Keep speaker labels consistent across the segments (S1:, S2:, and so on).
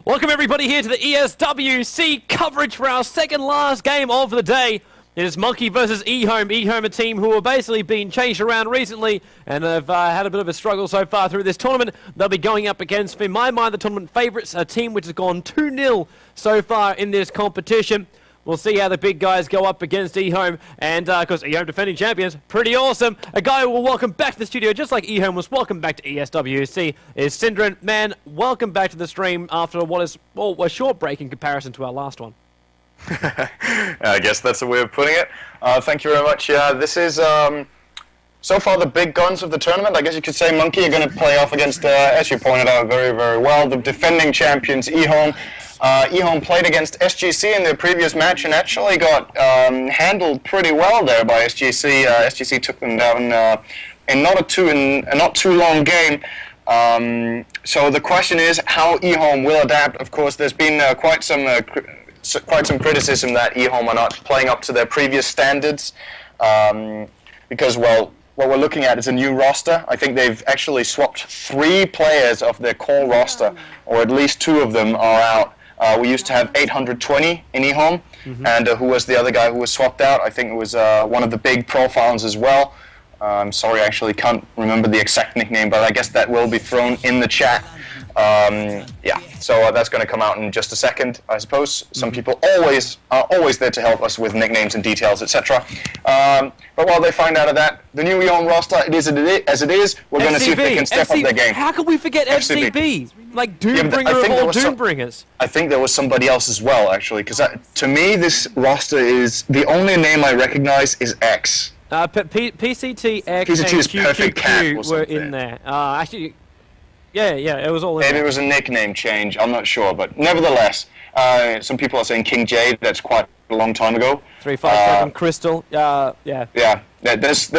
S1: Welcome everybody here to the ESWC coverage for our second last game of the day. It is Monkey versus EHOME. EHOME, a team who have basically been changed around recently and have had a bit of a struggle so far through this tournament. They'll be going up against, in my mind, the tournament favourites, a team which has gone 2-0 so far in this competition. We'll see how the big guys go up against EHOME, and of course, EHOME defending champions, pretty awesome. A guy who will welcome back to the studio, just like EHOME was welcome back to ESWC, is Syndrin. Man, welcome back to the stream after what is, well, a short break in comparison to our last one.
S2: I guess that's the way of putting it. Thank you very much. This is so far the big guns of the tournament. I guess you could say Monkey are going to play off against, as you pointed out very, very well, the defending champions EHOME. EHOME played against SGC in their previous match and actually got handled pretty well there by SGC. SGC took them down in not too long game. So the question is how EHOME will adapt. Of course, there's been quite some criticism that EHOME are not playing up to their previous standards because, well, what we're looking at is a new roster. I think they've actually swapped 3 players of their core roster, or at least 2 of them are out. We used to have 820 in EHOME, and who was the other guy who was swapped out? I think it was one of the big profiles as well. I'm sorry, I actually can't remember the exact nickname, but I guess that will be thrown in the chat. Yeah, so that's going to come out in just a second, I suppose. Some people are always there to help us with nicknames and details, etc. But while they find out of that, the new EHOME roster, it is as it is. We're going to see if they can step up their game.
S1: How could we forget FCB? Like Doombringer of all Doombringers.
S2: I think there was somebody else as well, actually, because to me, this roster is the only name I recognize is X.
S1: PCT, X, and QQQ were in there. Actually, yeah, it was all in there.
S2: Maybe it was a nickname change, I'm not sure, but nevertheless, some people are saying King Jade, that's quite a long time ago.
S1: 357 Crystal, yeah.
S2: Yeah, there's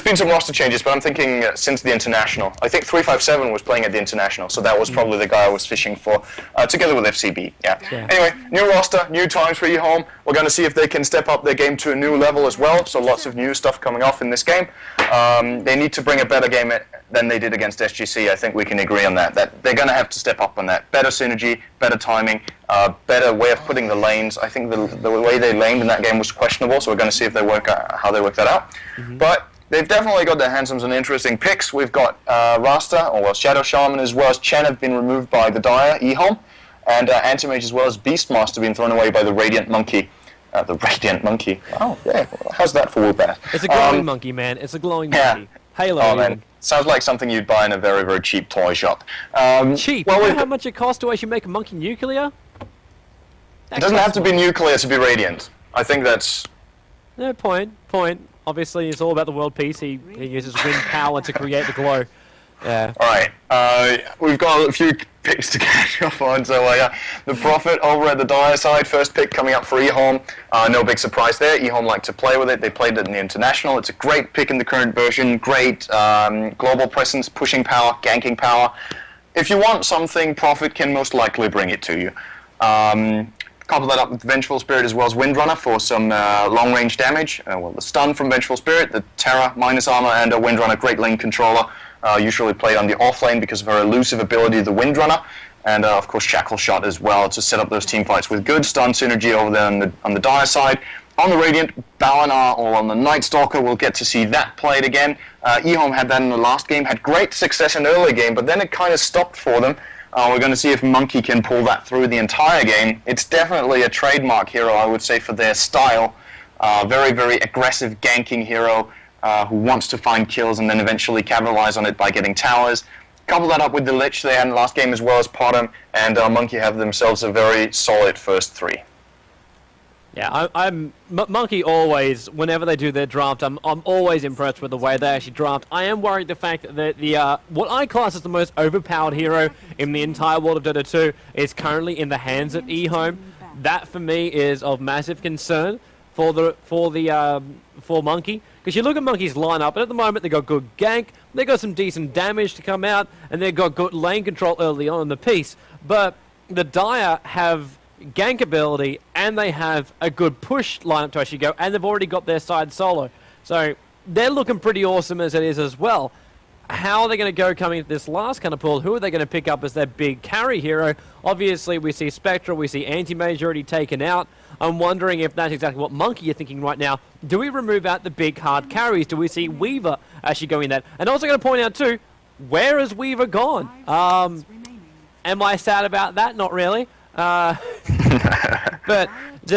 S2: been some roster changes, but I'm thinking since the International. I think 357 was playing at the International, so that was probably the guy I was fishing for, together with FCB, yeah. Anyway, new roster, new times for EHOME. We're going to see if they can step up their game to a new level as well, so lots of new stuff coming off in this game. They need to bring a better game than they did against SGC. I think we can agree on that they're going to have to step up on that. Better synergy, better timing, better way of putting the lanes. I think the way they laned in that game was questionable, so we're going to see if they how they work that out. But they've definitely got their hands on some interesting picks. We've got Rasta, or well, Shadow Shaman, as well as Chen have been removed by the Dire, EHOME, and Anti-Mage as well as Beastmaster been thrown away by the Radiant Monkey. The Radiant Monkey. Oh, yeah. How's that for Woolbat?
S1: It's a glowing monkey, man. It's a glowing monkey. Halo.
S2: Oh, man. Sounds like something you'd buy in a very, very cheap toy shop.
S1: Cheap? Well, you know how much it costs to actually make a monkey nuclear?
S2: It doesn't have to be nuclear to be Radiant. I think that's...
S1: No, point. Obviously, it's all about the world peace. He uses wind power to create the glow. Yeah.
S2: Alright, we've got a few picks to catch up on, so the Prophet over at the Dire side, first pick coming up for EHOME. No big surprise there. EHOME like to play with it. They played it in the International. It's a great pick in the current version. Great global presence, pushing power, ganking power. If you want something, Prophet can most likely bring it to you. Couple that up with Vengeful Spirit as well as Windrunner for some long-range damage. Well, the stun from Vengeful Spirit, the Terra minus armor, and a Windrunner great lane controller. Usually played on the off lane because of her elusive ability, the Windrunner. And of course Shackle Shot as well to set up those team fights with good stun synergy over there on the Dire side. On the Radiant, Balinar or on the Night Stalker, we'll get to see that played again. EHOME had that in the last game, had great success in the early game, but then it kind of stopped for them. We're going to see if Monkey can pull that through the entire game. It's definitely a trademark hero, I would say, for their style. Very, very aggressive ganking hero who wants to find kills and then eventually capitalize on it by getting towers. Couple that up with the Lich they had in the last game as well as Potom, and Monkey have themselves a very solid first 3.
S1: Yeah, Monkey always, whenever they do their draft, I'm always impressed with the way they actually draft. I am worried the fact that the what I class as the most overpowered hero in the entire world of Dota 2 is currently in the hands of EHOME. That for me is of massive concern for Monkey, because you look at Monkey's lineup, and at the moment they got good gank, they got some decent damage to come out, and they got good lane control early on in the piece. But the Dire have gank ability, and they have a good push lineup to actually go, and they've already got their side solo. So they're looking pretty awesome as it is as well. how are they going to go coming into this last kind of pool? Who are they going to pick up as their big carry hero? Obviously, we see Spectra, we see Anti-Mage already taken out. I'm wondering if that's exactly what Monkey are thinking right now. Do we remove out the big hard carries? Do we see Weaver actually going that? And also going to point out too, where has Weaver gone? Am I sad about that? Not really. But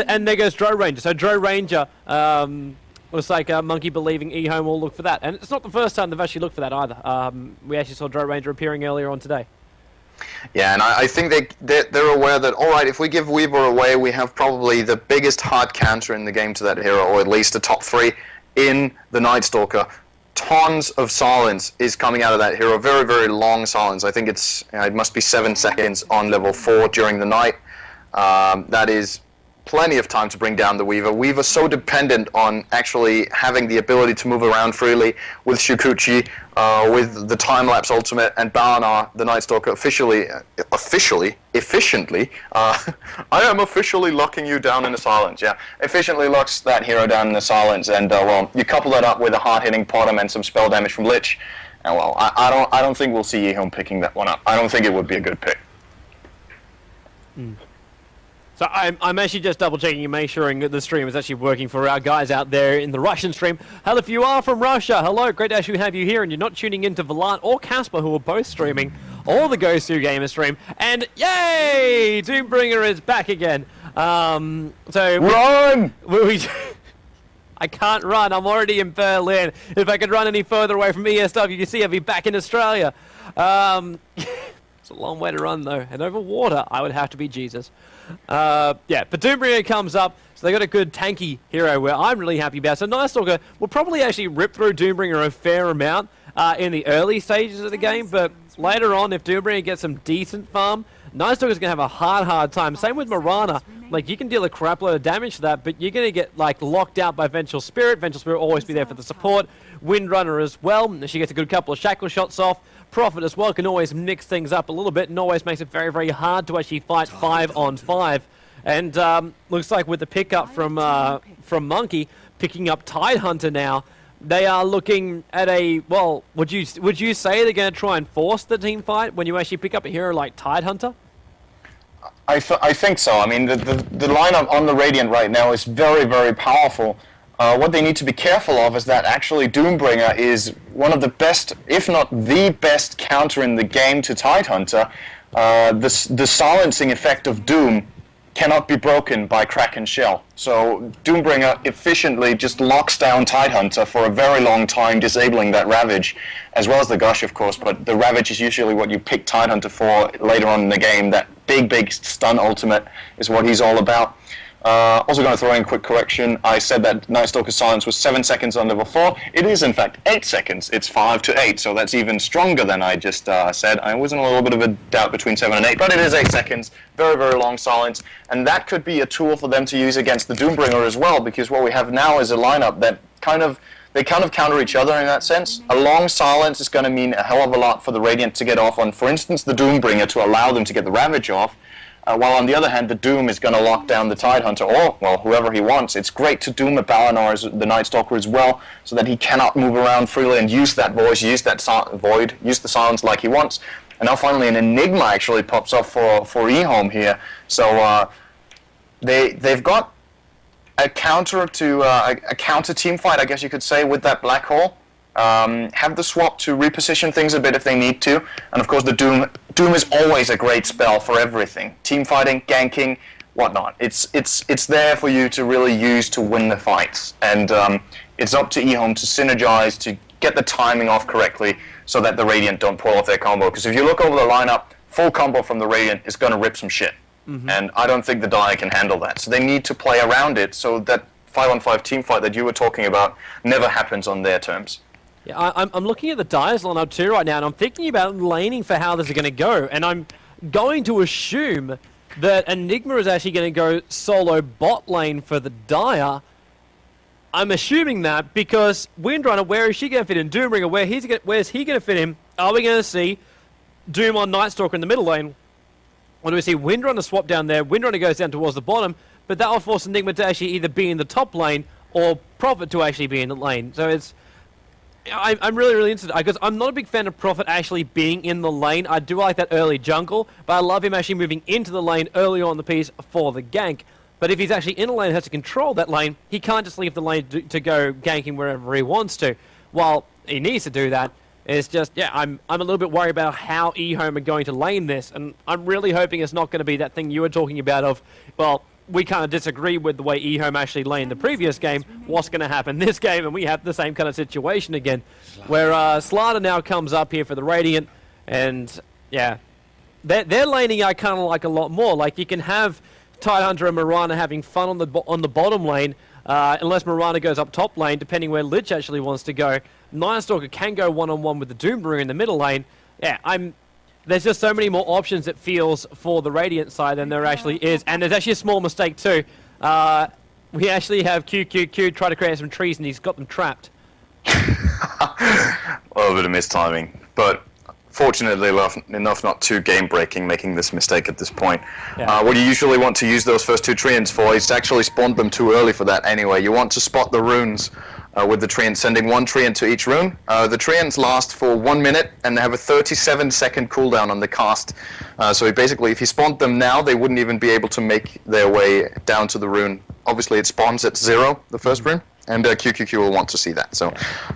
S1: and there goes Dro Ranger. So Dro Ranger looks like Monkey believing EHOME will look for that. And it's not the first time they've actually looked for that either. We actually saw Dro Ranger appearing earlier on today.
S2: Yeah, and I think they're aware that, all right, if we give Weaver away, we have probably the biggest hard counter in the game to that hero, or at least a top 3 in the Night Stalker. Tons of silence is coming out of that hero. Very, very long silence. I think it must be 7 seconds on level 4 during the night. That is plenty of time to bring down the Weaver. Weaver's so dependent on actually having the ability to move around freely with Shukuchi, with the time-lapse ultimate, and Balanar, the Night Stalker, efficiently, I am officially locking you down in the silence, yeah. Efficiently locks that hero down in the silence, and, well, you couple that up with a hard-hitting Potom and some spell damage from Lich, and, well, I don't think we'll see EHOME picking that one up. I don't think it would be a good pick.
S1: So I'm actually just double-checking and making sure that the stream is actually working for our guys out there in the Russian stream. Hell, if you are from Russia, hello, great to actually have you here, and you're not tuning into Valant or Casper, who are both streaming, or the Ghost Two Gamer stream, and yay! Doombringer is back again. So
S2: Run!
S1: I can't run, I'm already in Berlin. If I could run any further away from ESWC, I'd be back in Australia. It's a long way to run, though, and over water, I would have to be Jesus. Yeah, but Doombringer comes up, so they got a good tanky hero where I'm really happy about. So Night Stalker will probably actually rip through Doombringer a fair amount in the early stages of the game, but later on, if Doombringer gets some decent farm, Night Stalker's going to have a hard time. Same with Mirana. Like, you can deal a crap load of damage to that, but you're going to get, like, locked out by Vengeful Spirit. Vengeful Spirit will always be there for the support. Windrunner as well. She gets a good couple of shackle shots off. Prophet as well can always mix things up a little bit and always makes it very, very hard to actually fight 5-on-5. And looks like with the pickup from Monkey, picking up Tidehunter now, they are looking at a, well, would you say they're going to try and force the team fight when you actually pick up a hero like Tidehunter?
S2: I think so. I mean, the lineup on the Radiant right now is very, very powerful. What they need to be careful of is that actually Doombringer is one of the best, if not the best, counter in the game to Tidehunter. The silencing effect of Doom cannot be broken by Kraken Shell. So Doombringer efficiently just locks down Tidehunter for a very long time, disabling that Ravage, as well as the Gush, of course, but the Ravage is usually what you pick Tidehunter for later on in the game. That big stun ultimate is what he's all about. Also going to throw in a quick correction. I said that Night Stalker silence was 7 seconds on level 4. It is in fact 8 seconds. It's 5 to 8, so that's even stronger than I just said. I was in a little bit of a doubt between 7 and 8, but it is 8 seconds. Very, very long silence. And that could be a tool for them to use against the Doombringer as well, because what we have now is a lineup that they kind of counter each other in that sense. A long silence is going to mean a hell of a lot for the Radiant to get off on, for instance, the Doombringer to allow them to get the Ravage off. While on the other hand, the Doom is going to lock down the Tidehunter, or, well, whoever he wants. It's great to Doom a Balanar, the Night Stalker as well, so that he cannot move around freely and use that voice, use that void, use the silence like he wants. And now finally an Enigma actually pops up for EHOME here. So they've got a counter to a counter team fight, I guess you could say, with that Black Hole. Have the swap to reposition things a bit if they need to, and of course the Doom is always a great spell for everything. Team fighting, ganking, whatnot. It's there for you to really use to win the fights, and it's up to EHOME to synergize, to get the timing off correctly so that the Radiant don't pull off their combo, because if you look over the lineup, full combo from the Radiant is going to rip some shit, and I don't think the Dire can handle that, so they need to play around it so that 5-on-5 team fight that you were talking about never happens on their terms.
S1: Yeah, I'm looking at the Dire's lineup too right now, and I'm thinking about laning for how this is going to go, and I'm going to assume that Enigma is actually going to go solo bot lane for the Dire. I'm assuming that because Windrunner, where is she going to fit in? Doombringer, where's he going to fit in? Are we going to see Doom on Night Stalker in the middle lane? Or do we see Windrunner swap down there? Windrunner goes down towards the bottom, but that will force Enigma to actually either be in the top lane or Prophet to actually be in the lane. So I'm really, really interested because I'm not a big fan of Prophet actually being in the lane. I do like that early jungle, but I love him actually moving into the lane early on the piece for the gank. But if he's actually in a lane and has to control that lane, he can't just leave the lane to go ganking wherever he wants to. While he needs to do that, it's just, yeah, I'm a little bit worried about how EHOME are going to lane this, and I'm really hoping it's not going to be that thing you were talking about of, well, we kind of disagree with the way EHOME actually laned the previous game. What's going to happen this game? And we have the same kind of situation again, where Slaughter now comes up here for the Radiant, and yeah, their laning I kind of like a lot more. Like, you can have Tidehunter and Mirana having fun on the bottom lane, unless Mirana goes up top lane, depending where Lich actually wants to go. Nightstalker can go one-on-one with the Doombringer in the middle lane. Yeah, there's just so many more options, it feels, for the Radiant side than there actually is. And there's actually a small mistake too. We actually have QQQ try to create some trees and he's got them trapped.
S2: A little bit of mistiming, but fortunately enough not too game-breaking, making this mistake at this point.
S1: Yeah.
S2: What you usually want to use those first two treants for is to actually spawn them too early for that anyway. You want to spot the runes with the treant, sending one treant to each rune. The treants last for 1 minute and they have a 37-second cooldown on the cast. So basically, if you spawned them now, they wouldn't even be able to make their way down to the rune. Obviously, it spawns at 0, the first rune. And QQQ will want to see that, so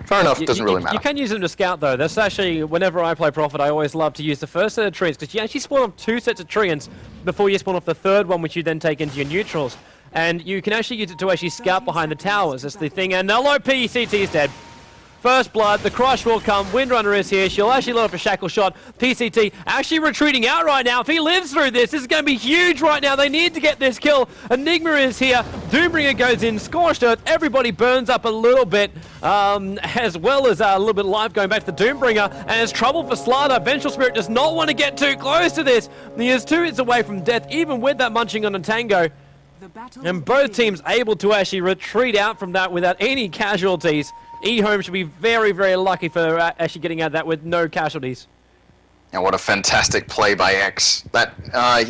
S2: fair enough, doesn't really matter.
S1: You can use them to scout though. That's actually, whenever I play Prophet, I always love to use the first set of treants, because you actually spawn off 2 sets of treants before you spawn off the third one, which you then take into your neutrals. And you can actually use it to actually scout behind the towers, that's the thing. And hello, PCT is dead. First blood, the crush will come, Windrunner is here, she'll actually load up a shackle shot. PCT actually retreating out right now. If he lives through this is going to be huge right now. They need to get this kill. Enigma is here, Doombringer goes in, Scorched Earth, everybody burns up a little bit, as well as a little bit of life going back to the Doombringer, and it's trouble for Slaughter. Vengeful Spirit does not want to get too close to this. He is 2 hits away from death, even with that munching on a tango. And both teams able to actually retreat out from that without any casualties. EHOME should be very, very lucky for actually getting out of that with no casualties.
S2: And what a fantastic play by X. That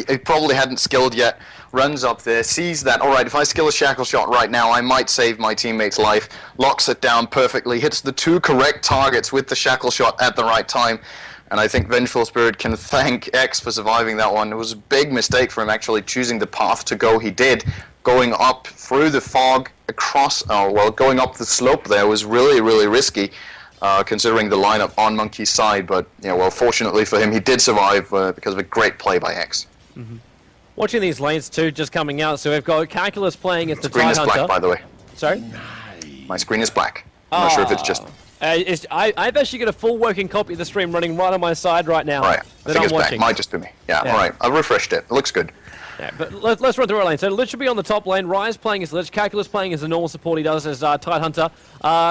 S2: he probably hadn't skilled yet. Runs up there, sees that, alright, if I skill a shackle shot right now, I might save my teammate's life. Locks it down perfectly, hits the 2 correct targets with the shackle shot at the right time. And I think Vengeful Spirit can thank X for surviving that one. It was a big mistake for him actually choosing the path to go he did. Going up through the fog, across, going up the slope there was really, really risky, considering the lineup on Monkey's side. But, fortunately for him, he did survive because of a great play by X.
S1: Mm-hmm. Watching these lanes too, just coming out, so we've got Calculus playing as the
S2: Screen is black, by the way.
S1: Sorry?
S2: My screen is black. I'm not sure if it's just...
S1: I've actually got a full working copy of the stream running right on my side right now.
S2: Right, I think it's black. Might just be me. Yeah, alright. I've refreshed it. It looks good.
S1: Yeah, but let's run through our lane. So Lich should be on the top lane. Rise playing as Lich. Calculus playing as the normal support he does as Tidehunter.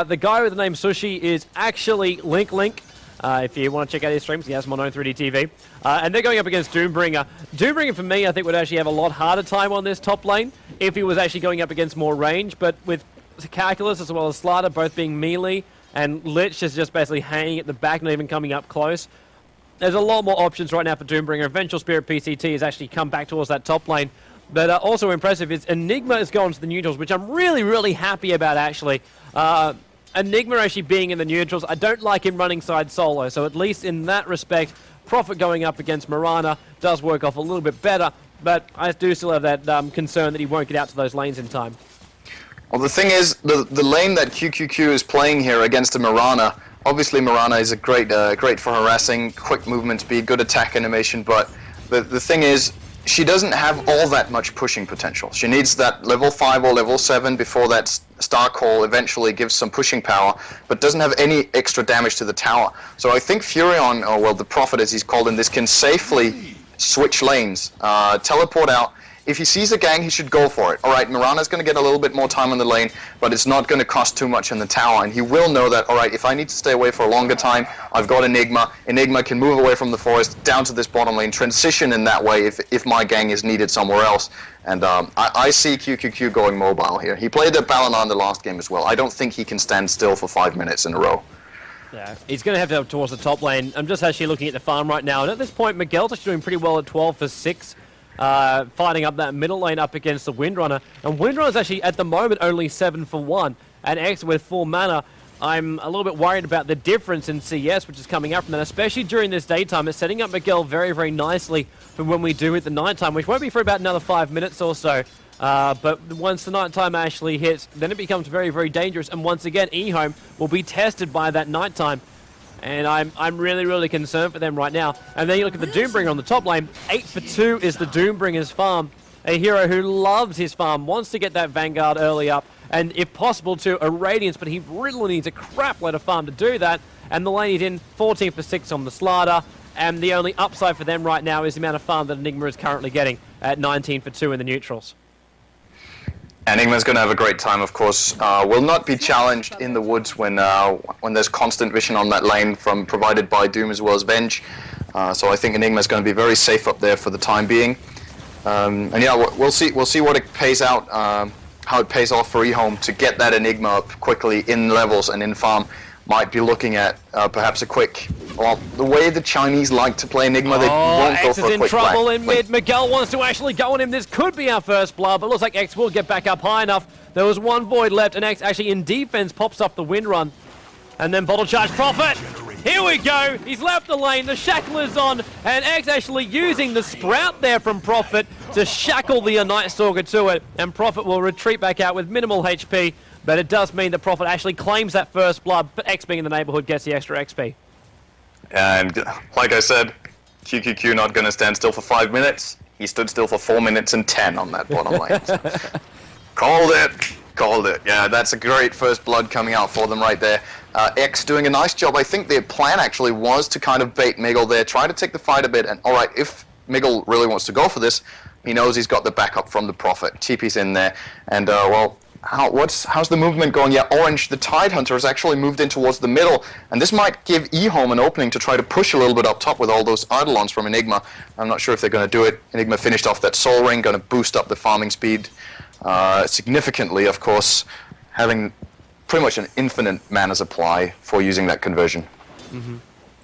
S1: The guy with the name Sushi is actually Link. If you want to check out his streams, he has him on own 3D TV. And they're going up against Doombringer. Doombringer, for me, I think would actually have a lot harder time on this top lane if he was actually going up against more range. But with Calculus as well as Slaughter both being melee, and Lich is just basically hanging at the back, not even coming up close. There's a lot more options right now for Doombringer. Vengeful Spirit PCT has actually come back towards that top lane. But also impressive is Enigma is going to the neutrals, which I'm really, really happy about, actually. Enigma actually being in the neutrals. I don't like him running side solo, so at least in that respect, Prophet going up against Mirana does work off a little bit better, but I do still have that concern that he won't get out to those lanes in time.
S2: Well, the thing is, the lane that QQQ is playing here against the Mirana, obviously Mirana is a great for harassing, quick movement speed, good attack animation, but the thing is, she doesn't have all that much pushing potential. She needs that level 5 or level 7 before that Star Call eventually gives some pushing power, but doesn't have any extra damage to the tower. So I think Furion, or well, the Prophet as he's called in this, can safely switch lanes, teleport out. If he sees a gang, he should go for it. Alright, Mirana's going to get a little bit more time on the lane, but it's not going to cost too much in the tower, and he will know that, alright, if I need to stay away for a longer time, I've got Enigma. Enigma can move away from the forest down to this bottom lane, transition in that way if my gang is needed somewhere else. And I see QQQ going mobile here. He played at Balanar in the last game as well. I don't think he can stand still for 5 minutes in a row.
S1: Yeah, he's going to have to go towards the top lane. I'm just actually looking at the farm right now, and at this point, Miguel's actually doing pretty well at 12 for 6. Fighting up that middle lane up against the Windrunner. And Windrunner's actually, at the moment, only 7 for 1. And X with full mana. I'm a little bit worried about the difference in CS, which is coming up from that, especially during this daytime. It's setting up Miguel very, very nicely for when we do hit the nighttime, which won't be for about another 5 minutes or so. But once the nighttime actually hits, then it becomes very, very dangerous. And once again, EHOME will be tested by that nighttime. And I'm really, really concerned for them right now. And then you look at the Doombringer on the top lane. 8 for 2 is the Doombringer's farm. A hero who loves his farm, wants to get that Vanguard early up, and if possible to a Radiance, but he really needs a crap load of farm to do that. And the lane is in 14 for 6 on the Slider. And the only upside for them right now is the amount of farm that Enigma is currently getting at 19 for 2 in the neutrals.
S2: Enigma's going to have a great time, of course. Will not be challenged in the woods when there's constant vision on that lane provided by Doom as well as Venge. So I think Enigma's going to be very safe up there for the time being. And yeah, we'll see what it pays out, how it pays off for EHOME to get that Enigma up quickly in levels and in farm. Might be looking at perhaps a quick. Well, the way the Chinese like to play Enigma, they won't go for a quick
S1: X is in trouble
S2: black.
S1: in mid. Miguel wants to actually go on him. This could be our first blood, but looks like X will get back up high enough. There was one void left, and X actually in defense pops up the wind run. And then bottle charge Prophet. Here we go. He's left the lane. The shackle is on, and X actually using the sprout there from Prophet to shackle the Night Stalker to it. And Prophet will retreat back out with minimal HP, but it does mean that Prophet actually claims that first blood, but X being in the neighborhood gets the extra XP.
S2: And like I said, QQQ not going to stand still for 5 minutes. He stood still for 4 minutes and 10 on that bottom lane. So. Called it. Yeah, that's a great first blood coming out for them right there. X doing a nice job. I think their plan actually was to kind of bait Miguel there, try to take the fight a bit, and alright, if Miguel really wants to go for this, he knows he's got the backup from the Prophet. TP's in there, and well, how's the movement going? Yeah, Orange, the Tidehunter, has actually moved in towards the middle, and this might give EHOME an opening to try to push a little bit up top with all those Eidolons from Enigma. I'm not sure if they're going to do it. Enigma finished off that Soul Ring, going to boost up the farming speed significantly, of course, having pretty much an infinite mana supply for using that conversion.
S1: Mm-hmm.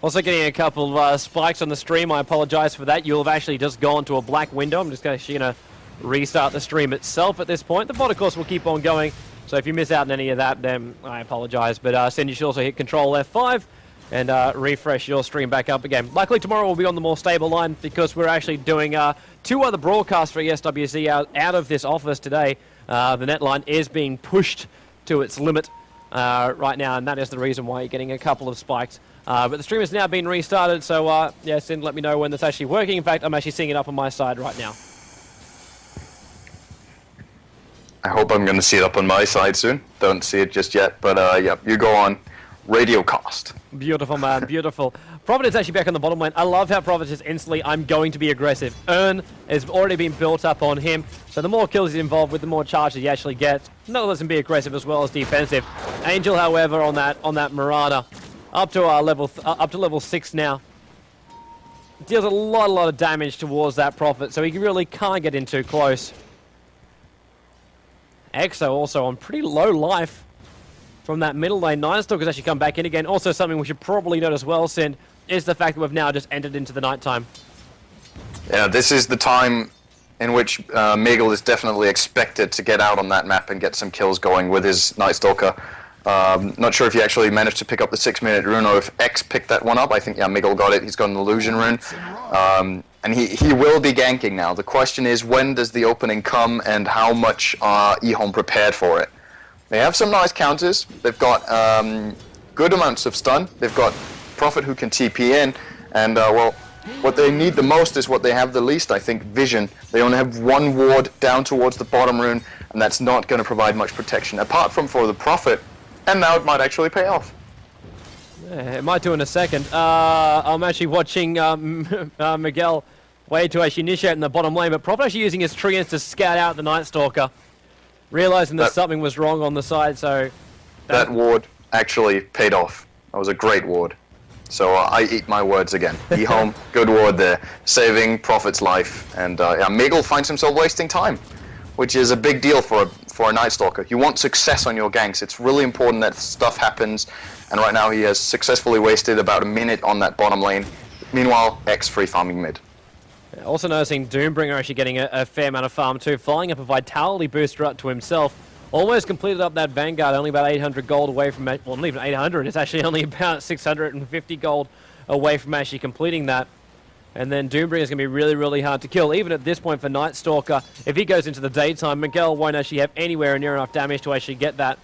S1: Also getting a couple of spikes on the stream. I apologize for that. You'll have actually just gone to a black window. I'm just going to restart the stream itself at this point. The bot, of course, will keep on going. So if you miss out on any of that, then I apologize. But Cindy should also hit Control F5 and refresh your stream back up again. Luckily, tomorrow we'll be on the more stable line because we're actually doing 2 other broadcasts for ESWC out of this office today. The net line is being pushed to its limit right now, and that is the reason why you're getting a couple of spikes. But the stream has now been restarted, so yeah, Cindy, let me know when that's actually working. In fact, I'm actually seeing it up on my side right now.
S2: I hope I'm going to see it up on my side soon. Don't see it just yet, but yeah, you go on. Radio cost.
S1: Beautiful, man, beautiful. Prophet is actually back on the bottom lane. I love how Prophet is instantly, I'm going to be aggressive. Earn has already been built up on him, so the more kills he's involved with, the more charges he actually gets. Not lets him be aggressive as well as defensive. Angel, however, on that Marana, up to level 6 now, deals a lot of damage towards that Prophet, so he really can't get in too close. Exo also on pretty low life from that middle lane. Night Stalker's actually come back in again. Also something we should probably note as well, Sin, is the fact that we've now just entered into the nighttime.
S2: Yeah, this is the time in which Miguel is definitely expected to get out on that map and get some kills going with his Night Stalker. Not sure if he actually managed to pick up the 6-minute rune or if X picked that one up. I think, yeah, Miguel got it. He's got an illusion rune. And he will be ganking now. The question is, when does the opening come and how much are EHOME prepared for it? They have some nice counters. They've got good amounts of stun. They've got Prophet who can TP in. And, well, what they need the most is what they have the least, I think, vision. They only have 1 ward down towards the bottom rune, and that's not going to provide much protection, apart from for the Prophet. And now it might actually pay off.
S1: Yeah, it might do in a second. I'm actually watching Miguel wait to actually initiate in the bottom lane, but Prophet actually using his treants to scout out the Night Stalker, realizing that something was wrong on the side, so...
S2: That ward actually paid off. That was a great ward. So I eat my words again. EHOME, good ward there, saving Prophet's life, and yeah, Miguel finds himself wasting time, which is a big deal for a Night Stalker. You want success on your ganks. It's really important that stuff happens, and right now he has successfully wasted about a minute on that bottom lane. Meanwhile, X free farming mid.
S1: Also noticing Doombringer actually getting a fair amount of farm too, flying up a Vitality booster up to himself. Almost completed up that Vanguard, only about 800 gold away from, well, not even 800, it's actually only about 650 gold away from actually completing that. And then Doombringer's going to be really, really hard to kill. Even at this point for Night Stalker, if he goes into the daytime, Miguel won't actually have anywhere near enough damage to actually get that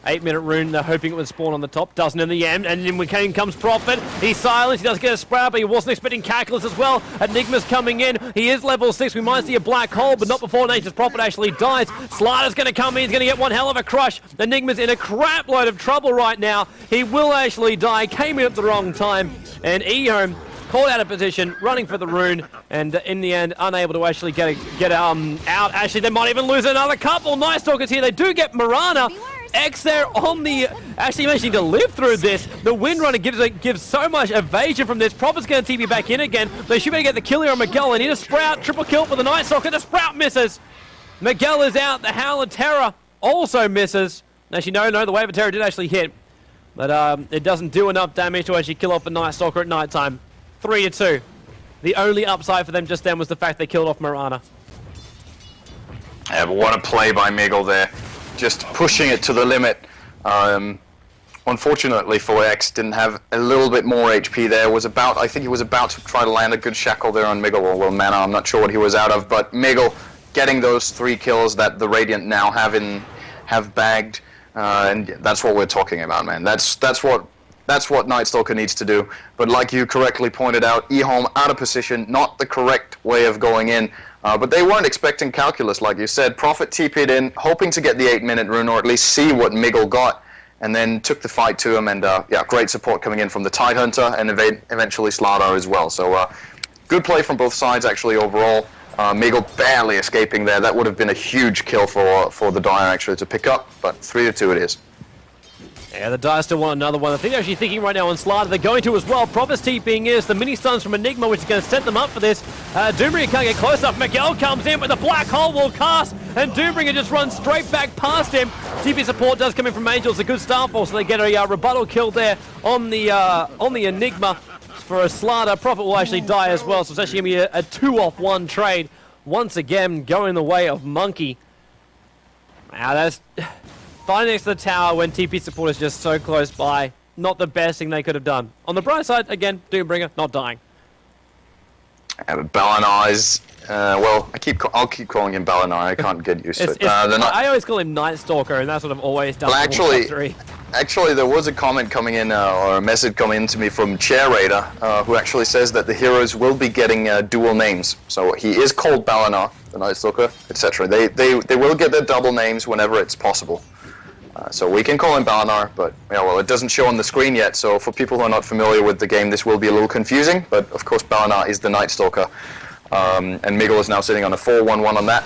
S1: 8-minute rune. They're hoping it would spawn on the top. Doesn't in the end. And in comes Prophet. He's silenced. He does get a sprout, but he wasn't expecting Calculus as well. Enigma's coming in. He is level 6. We might see a black hole, but not before Nature's Prophet actually dies. Slider's going to come in. He's going to get one hell of a crush. Enigma's in a crap load of trouble right now. He will actually die. Came in at the wrong time. And EHOME caught out of position, running for the rune, and in the end, unable to actually get out. Actually, they might even lose another couple. Night Stalkers here. They do get Marana. X there on the, actually managing to live through this. The Windrunner gives so much evasion from this. Prophet's going to TP back in again. They should be able to get the kill here on Miguel. They need a Sprout. Triple kill for the Night Stalker. The Sprout misses. Miguel is out. The Howl of Terror also misses. Actually, no, the Wave of Terror did actually hit. But it doesn't do enough damage to actually kill off the Night Stalker at nighttime. 3-2. The only upside for them just then was the fact they killed off Marana.
S2: Yeah, but what a play by Miguel there. Just pushing it to the limit. Unfortunately for X, didn't have a little bit more HP there. I think he was about to try to land a good shackle there on Miguel, or well, mana, I'm not sure what he was out of, but Miguel getting those 3 kills that the Radiant now have bagged, and that's what we're talking about, man. That's what Night Stalker needs to do. But like you correctly pointed out, EHOME out of position, not the correct way of going in. But they weren't expecting Calculus, like you said. Prophet TP'd in, hoping to get the 8-minute rune, or at least see what Miguel got, and then took the fight to him, and yeah, great support coming in from the Tidehunter, and eventually Slardar as well. So good play from both sides, actually, overall. Miguel barely escaping there. That would have been a huge kill for the Dire, actually, to pick up, but 3-2 it is.
S1: Yeah, the Dire still want another one. I think they're actually thinking right now on Slardar. They're going to as well. Prophet's TPing is the mini stuns from Enigma, which is going to set them up for this. Doombringer can't get close enough. Miguel comes in, but the black hole will cast, and Doombringer just runs straight back past him. TP support does come in from Angel. It's a good start for, so they get a rebuttal kill there on the Enigma for a Slardar. Prophet will actually die as well, so it's actually going to be a 2-off-1 trade. Once again, going the way of Monkey. Now that's finding next to the tower when TP support is just so close by. Not the best thing they could have done. On the bright side, again, Doombringer not dying.
S2: Yeah, but Balinar is, well, I'll keep calling him Balinar. I can't get used to it.
S1: I always call him Night Stalker, and that's what I've always done.
S2: Well, actually, there was a comment coming in, or a message coming in to me from Chair Raider, who actually says that the heroes will be getting dual names. So he is called Balinar, the Night Stalker, etc. They will get their double names whenever it's possible. So we can call him Balinar, but yeah, well, it doesn't show on the screen yet, so for people who are not familiar with the game, this will be a little confusing, but of course Balinar is the Night Stalker, and Miguel is now sitting on a 4-1-1 on that,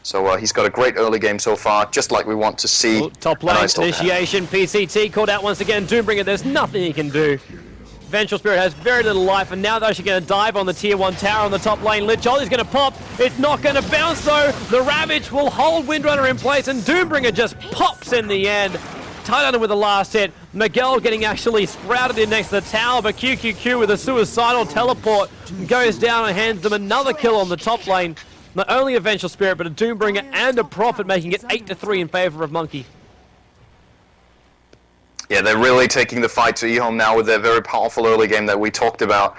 S2: so he's got a great early game so far, just like we want to see.
S1: Top lane, initiation, PCT called out once again, Doombringer, there's nothing he can do. Vengeful Spirit has very little life, and now they're actually going to dive on the tier 1 tower on the top lane. Lich Ollie's going to pop. It's not going to bounce, though. The Ravage will hold Windrunner in place, and Doombringer just pops in the end. Tidehunter with the last hit. Miguel getting actually sprouted in next to the tower, but QQQ with a suicidal teleport goes down and hands them another kill on the top lane. Not only a Vengeful Spirit, but a Doombringer and a Prophet, making it 8-3 in favor of Monkey.
S2: Yeah, they're really taking the fight to EHOME now with their very powerful early game that we talked about.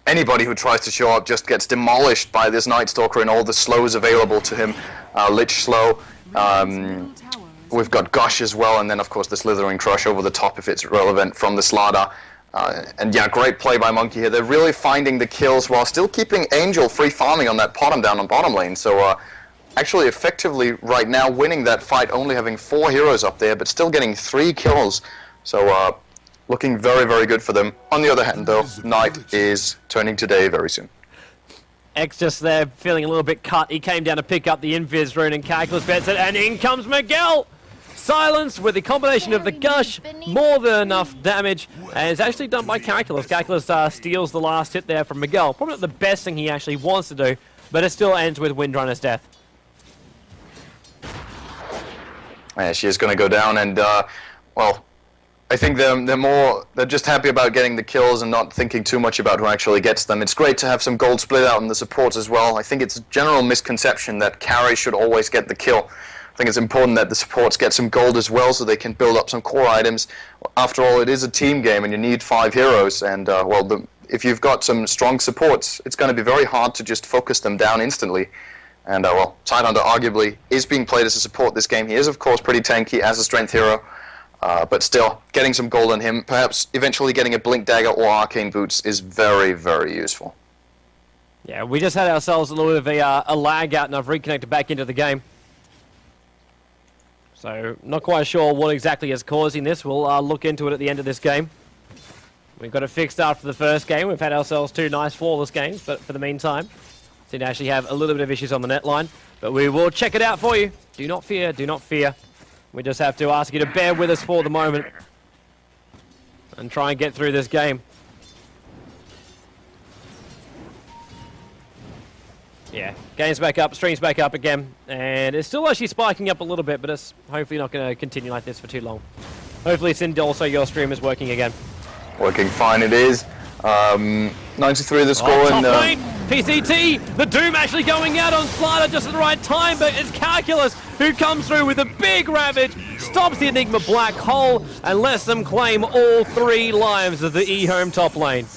S2: Anybody who tries to show up just gets demolished by this Night Stalker and all the slows available to him. Lich slow. We've got Gush as well, and then of course the Slithering Crush over the top if it's relevant from the Slardar. And yeah, great play by Monkey here. They're really finding the kills while still keeping Angel free farming on that bottom down on bottom lane. So actually effectively right now winning that fight, only having 4 heroes up there, but still getting 3 kills. So looking very, very good for them. On the other hand though, night is turning to day very soon.
S1: X just there feeling a little bit cut. He came down to pick up the Invis rune, and Calculus bets it, and in comes Miguel! Silence with the combination of the Gush, more than enough damage, and it's actually done by Calculus. Calculus steals the last hit there from Miguel. Probably not the best thing he actually wants to do, but it still ends with Windrunner's death.
S2: Yeah, she is going to go down, and well, I think they're just happy about getting the kills and not thinking too much about who actually gets them. It's great to have some gold split out in the supports as well. I think it's a general misconception that carry should always get the kill. think it's important that the supports get some gold as well so they can build up some core items. After all, it is a team game and you need 5 heroes, and well, if you've got some strong supports, it's going to be very hard to just focus them down instantly. And well, Tidehunter arguably is being played as a support this game. He is of course pretty tanky as a strength hero, but still, getting some gold on him, perhaps eventually getting a Blink Dagger or Arcane Boots is very, very useful.
S1: Yeah, we just had ourselves a little bit of a lag out, and I've reconnected back into the game. So, not quite sure what exactly is causing this. We'll look into it at the end of this game. We've got it fixed after the first game. We've had ourselves 2 nice flawless games, but for the meantime, seem to actually have a little bit of issues on the net line. But we will check it out for you. Do not fear, do not fear. We just have to ask you to bear with us for the moment and try and get through this game. Yeah, game's back up, stream's back up again, and it's still actually spiking up a little bit, but it's hopefully not going to continue like this for too long. Hopefully, Sind, also your stream is working again.
S2: Working fine, it is. 93 the score.
S1: Top lane, PCT, the Doom actually going out on Slider just at the right time, but it's Calculus who comes through with a big ravage, stops the Enigma Black Hole, and lets them claim all 3 lives of the EHOME top lane.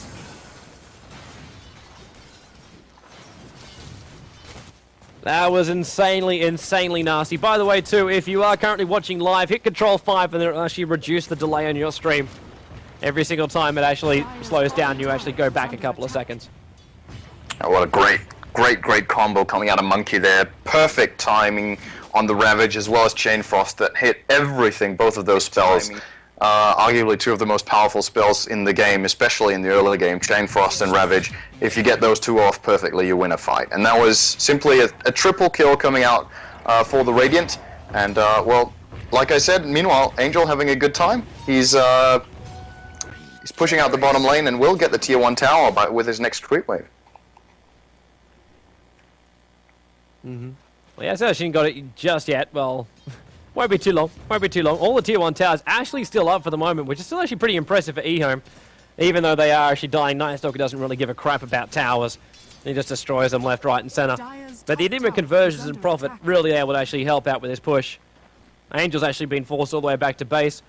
S1: That was insanely, insanely nasty. By the way, too, if you are currently watching live, hit Control 5 and it'll actually reduce the delay on your stream. Every single time it actually slows down, you actually go back a couple of seconds.
S2: Oh, what a great combo coming out of Monkey there. Perfect timing on the Ravage as well as Chain Frost that hit everything, both of those spells. Arguably 2 of the most powerful spells in the game, especially in the early game, Chain Frost and Ravage. If you get those 2 off perfectly, you win a fight. And that was simply a triple kill coming out for the Radiant. And, well, like I said, meanwhile, Angel having a good time. He's pushing out the bottom lane and will get the tier 1 tower with his next creep wave.
S1: Well, yeah, so she ain't got it just yet. Well, won't be too long. Won't be too long. All the tier 1 towers actually still up for the moment, which is still actually pretty impressive for EHOME. Even though they are actually dying, Night Stalker doesn't really give a crap about towers. He just destroys them left, right, and center. But the Enigma conversions and Prophet really able to actually help out with this push. Angel's actually been forced all the way back to base.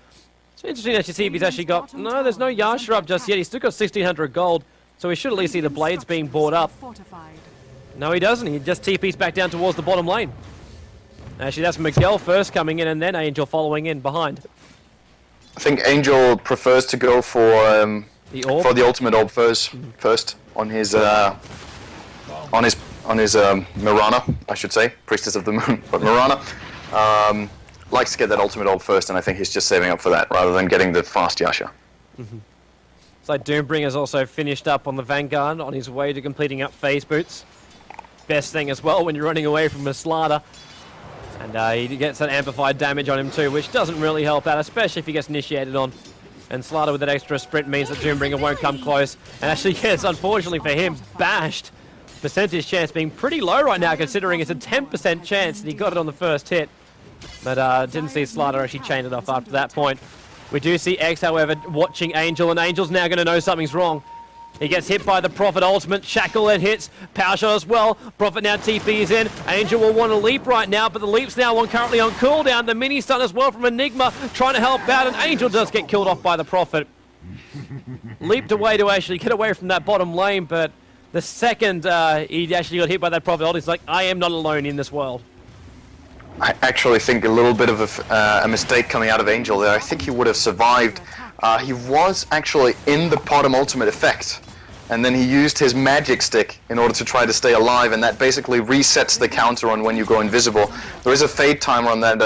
S1: It's interesting to actually see if he's actually got... No, there's no Yasha up just yet. He's still got 1,600 gold, so we should at least see the blades being bought up. No, he doesn't. He just TP's back down towards the bottom lane. Actually, that's Miguel first coming in, and then Angel following in behind.
S2: I think Angel prefers to go for the ultimate orb first on his Mirana, I should say, Priestess of the Moon, but Mirana likes to get that ultimate orb first, and I think he's just saving up for that rather than getting the fast Yasha.
S1: It's like Doombringer's also finished up on the Vanguard on his way to completing up phase boots. Best thing as well when you're running away from a Slaughter. And he gets that amplified damage on him too, which doesn't really help out, especially if he gets initiated on. And Slaughter with that extra sprint means that Doombringer won't come close. And actually gets, unfortunately for him, bashed. Percentage chance being pretty low right now, considering it's a 10% chance and he got it on the first hit. But didn't see Slaughter actually chain it off after that point. We do see X, however, watching Angel, and Angel's now going to know something's wrong. He gets hit by the Prophet ultimate. Shackle then hits. Power shot as well. Prophet now TP is in. Angel will want to leap right now, but the leap's now currently on cooldown. The mini stun as well from Enigma trying to help out, and Angel does get killed off by the Prophet. Leaped away to actually get away from that bottom lane, but the second he actually got hit by that Prophet ult, he's like, I am not alone in this world.
S2: I actually think a little bit of a mistake coming out of Angel there. I think he would have survived. He was actually in the bottom ultimate effect, and then he used his magic stick in order to try to stay alive, and that basically resets the counter on when you go invisible. There is a fade timer on that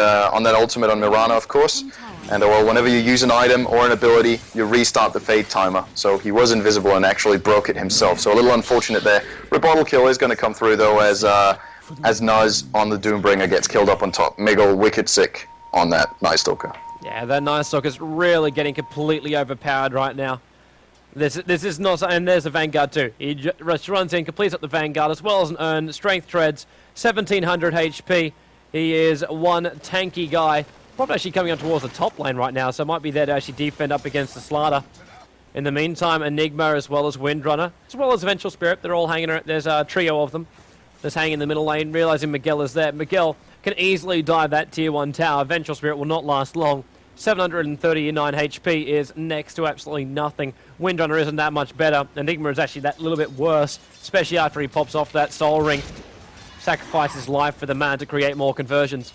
S2: ultimate on Mirana, of course, and well, whenever you use an item or an ability, you restart the fade timer. So he was invisible and actually broke it himself. So a little unfortunate there. Rebuttal kill is going to come through though, as Nuz on the Doombringer gets killed up on top. Miguel wicked sick on that Night Stalker.
S1: Yeah, that Night Stalker's really getting completely overpowered right now. This is not, and there's a Vanguard too. He just runs in, completes up the Vanguard as well as an earn. Strength treads, 1700 HP. He is one tanky guy. Probably actually coming up towards the top lane right now, so might be there to actually defend up against the Slaughter. In the meantime, Enigma as well as Windrunner, as well as Eventual Spirit, they're all hanging around. There's a trio of them. Just hanging in the middle lane, realizing Miguel is there. Miguel can easily dive that tier 1 tower. Vengeful Spirit will not last long. 739 HP is next to absolutely nothing. Windrunner isn't that much better. Enigma is actually that little bit worse, especially after he pops off that soul ring. Sacrifices life for the man to create more conversions.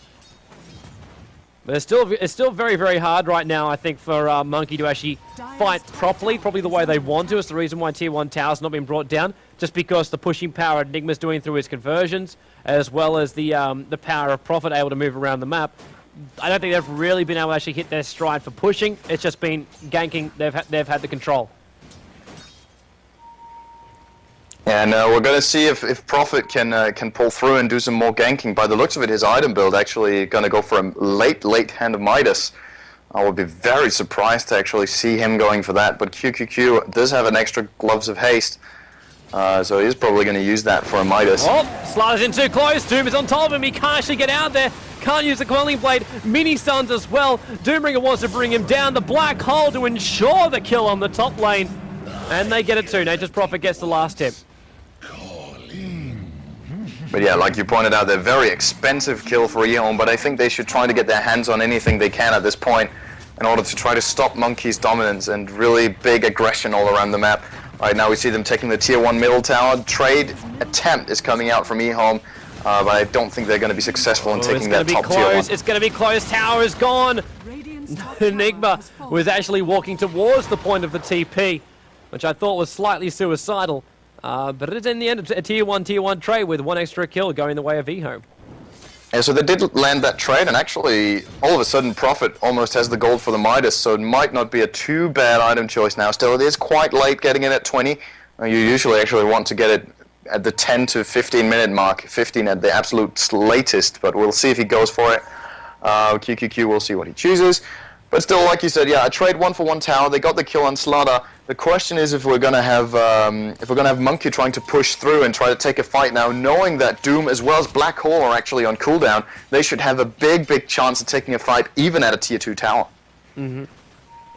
S1: But it's still very, very hard right now, I think, for Monkey to actually fight properly, probably the way they want to. It's the reason why Tier 1 Tower's not been brought down, just because the pushing power Enigma's doing through his conversions, as well as the power of Prophet able to move around the map. I don't think they've really been able to actually hit their stride for pushing. It's just been ganking. They've had the control.
S2: And we're going to see if Prophet can pull through and do some more ganking. By the looks of it, his item build actually going to go for a late Hand of Midas. I would be very surprised to actually see him going for that. But QQQ does have an extra Gloves of Haste, so he's probably going to use that for a Midas.
S1: Oh, Slaughter's in too close. Doom is on top of him. He can't actually get out there. Can't use the Quelling Blade. Mini stuns as well. Doombringer wants to bring him down. The Black Hole to ensure the kill on the top lane. And they get it too. Nature's Prophet gets the last hit.
S2: But yeah, like you pointed out, they're very expensive kill for EHOME, but I think they should try to get their hands on anything they can at this point in order to try to stop Monkey's dominance and really big aggression all around the map. Right now we see them taking the tier 1 middle tower. Trade attempt is coming out from EHOME, but I don't think they're going to be successful in taking that top tier 1.
S1: It's going to be close. Tower is gone. Enigma was actually walking towards the point of the TP, which I thought was slightly suicidal. But it is in the end a tier 1 trade with one extra kill going the way of EHOME.
S2: Yeah, so they did land that trade, and actually, all of a sudden, Prophet almost has the gold for the Midas, so it might not be a too bad item choice now. Still, it is quite late getting it at 20. You usually actually want to get it at the 10 to 15 minute mark, 15 at the absolute latest, but we'll see if he goes for it. QQQ, we'll see what he chooses. But still, like you said, yeah, a trade 1-for-1 tower. They got the kill on Slaughter. The question is if we're gonna have Monkey trying to push through and try to take a fight now, knowing that Doom as well as Black Hole are actually on cooldown. They should have a big chance of taking a fight even at a tier 2 tower.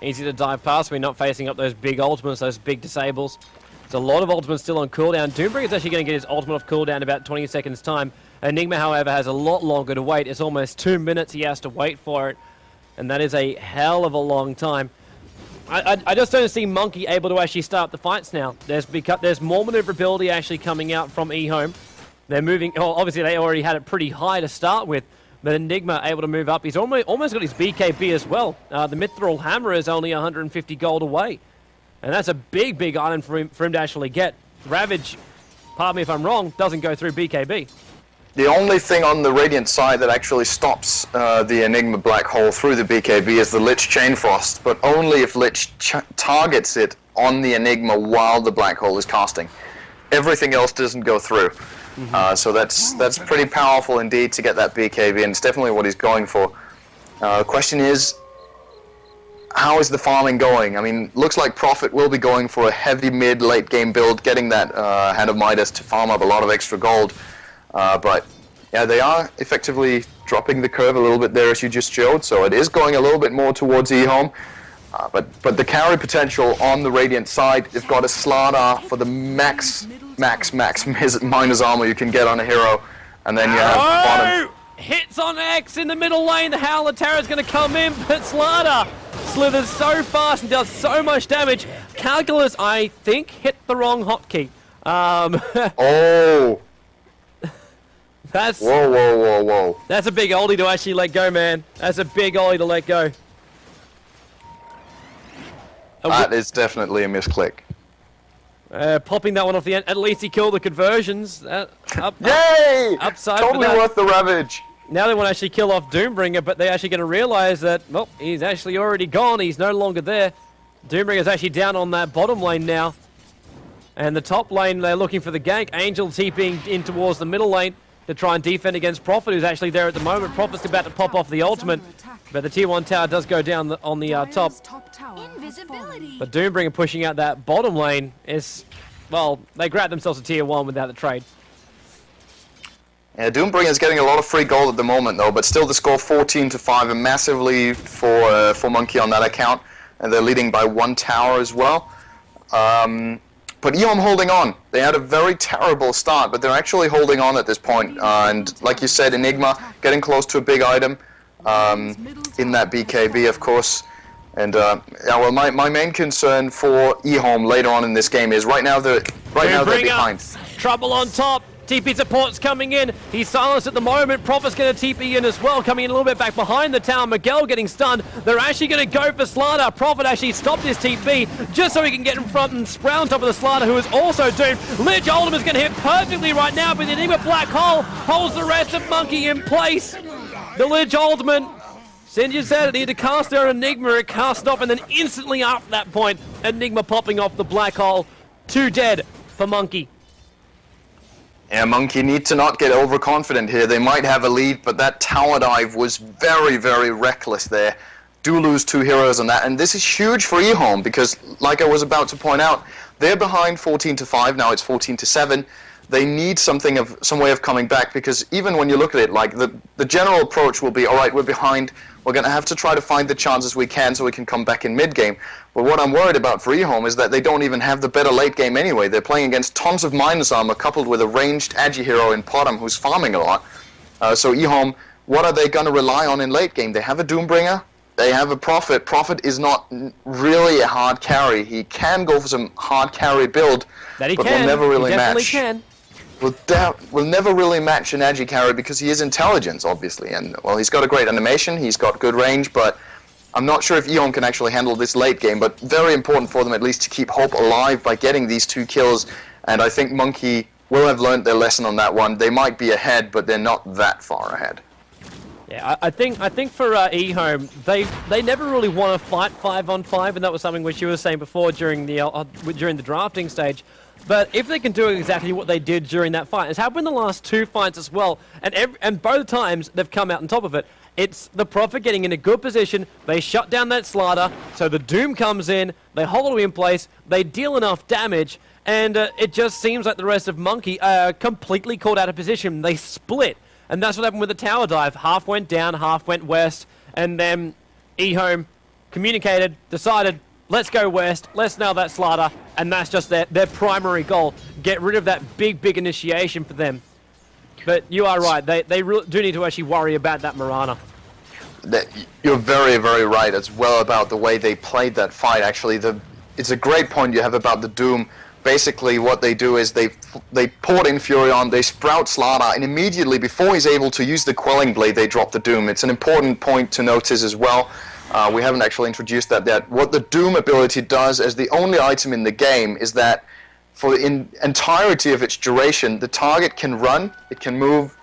S1: Easy to dive past. We're not facing up those big ultimates, those big disables. There's a lot of ultimates still on cooldown. Doombringer is actually going to get his ultimate off cooldown in about 20 seconds time. Enigma, however, has a lot longer to wait. It's almost 2 minutes he has to wait for it. And that is a hell of a long time. I just don't see Monkey able to actually start the fights now. There's more maneuverability actually coming out from EHOME. They're moving, well, obviously they already had it pretty high to start with, but Enigma able to move up. He's almost got his BKB as well. The Mithril Hammer is only 150 gold away. And that's a big item for him to actually get. Ravage, pardon me if I'm wrong, doesn't go through BKB.
S2: The only thing on the Radiant side that actually stops the Enigma Black Hole through the BKB is the Lich Chain Frost, but only if Lich targets it on the Enigma while the Black Hole is casting. Everything else doesn't go through. So that's pretty powerful indeed to get that BKB, and it's definitely what he's going for. The question is, how is the farming going? I mean, looks like Prophet will be going for a heavy mid-late game build, getting that Hand of Midas to farm up a lot of extra gold. But yeah, they are effectively dropping the curve a little bit there, as you just showed, so it is going a little bit more towards EHOME. But the carry potential on the Radiant side, they've got a Slaughter for the max minus armor you can get on a hero, and then you have bottom.
S1: Hits on X in the middle lane. The Howler Terror's going to come in, but Slaughter slithers so fast and does so much damage. Calculus, I think, hit the wrong hotkey.
S2: Oh.
S1: That's
S2: whoa.
S1: That's a big oldie to actually let go, man. That's a big oldie to let go.
S2: That is definitely a misclick.
S1: Popping that one off the end. At least he killed the conversions.
S2: Yay!
S1: Upside
S2: totally worth the Ravage.
S1: Now they want to actually kill off Doombringer, but they're actually going to realize that, well, he's actually already gone. He's no longer there. Doombringer's actually down on that bottom lane now. And the top lane, they're looking for the gank. Angel TPing in towards the middle lane to try and defend against Prophet, who's actually there at the moment. Prophet's about to pop off the ultimate, but the tier 1 tower does go down on the top. But Doombringer pushing out that bottom lane is, well, they grabbed themselves a tier 1 without the trade.
S2: Yeah, Doombringer's getting a lot of free gold at the moment though, but still the score 14-5, a massive lead for Monkey on that account, and they're leading by 1 tower as well. But EHOME holding on. They had a very terrible start, but they're actually holding on at this point. And like you said, Enigma getting close to a big item in that BKB, of course. And yeah, well, my main concern for EHOME later on in this game is right now they're behind.
S1: Trouble on top. TP support's coming in. He's silenced at the moment. Prophet's going to TP in as well, coming in a little bit back behind the tower. Miguel getting stunned. They're actually going to go for Slaughter. Prophet actually stopped his TP just so he can get in front and sprout on top of the Slaughter, who is also doomed. Lich Oldham is going to hit perfectly right now, but the Enigma Black Hole holds the rest of Monkey in place. The Lich Oldham, Sinja said it needed to cast their Enigma. It cast off, and then instantly after that point, Enigma popping off the Black Hole. 2 dead for Monkey.
S2: Yeah, Monkey need to not get overconfident here. They might have a lead, but that tower dive was very, very reckless there. Do lose 2 heroes on that, and this is huge for EHOME because, like I was about to point out, they're behind 14-5. Now it's 14-7. They need some way of coming back, because even when you look at it, like the general approach will be, all right, we're behind. We're going to have to try to find the chances we can so we can come back in mid-game. But what I'm worried about for EHOME is that they don't even have the better late game anyway. They're playing against tons of minus armor coupled with a ranged agi hero in Potom who's farming a lot. So EHOME, what are they going to rely on in late game? They have a Doombringer. They have a Prophet. Prophet is not really a hard carry. He can go for some hard carry build,
S1: but
S2: will never really
S1: definitely
S2: match.
S1: Can.
S2: Will never really match an agi carry because he is intelligence, obviously, and well, he's got a great animation, he's got good range, but I'm not sure if EHOME can actually handle this late game, but very important for them at least to keep hope alive by getting these 2 kills, and I think Monkey will have learned their lesson on that one. They might be ahead, but they're not that far ahead.
S1: Yeah, I think for EHOME, they never really want to fight 5-on-5, and that was something which you were saying before during the drafting stage. But if they can do exactly what they did during that fight, it's happened in the last 2 fights as well, and both times they've come out on top of it. It's the Prophet getting in a good position, they shut down that Slaughter, so the Doom comes in, they hold it in place, they deal enough damage, and it just seems like the rest of Monkey are completely caught out of position. They split, and that's what happened with the tower dive. Half went down, half went west, and then EHOME communicated, decided, let's go west, let's nail that Slaughter, and that's just their primary goal. Get rid of that big initiation for them. But you are right, they really do need to actually worry about that Mirana.
S2: You're very, very right as well about the way they played that fight, actually. It's a great point you have about the Doom. Basically what they do is they port in Furion, they sprout Slaughter, and immediately before he's able to use the Quelling Blade, they drop the Doom. It's an important point to notice as well. We haven't actually introduced that yet. What the Doom ability does as the only item in the game is that for the entirety of its duration, the target can run, it can move,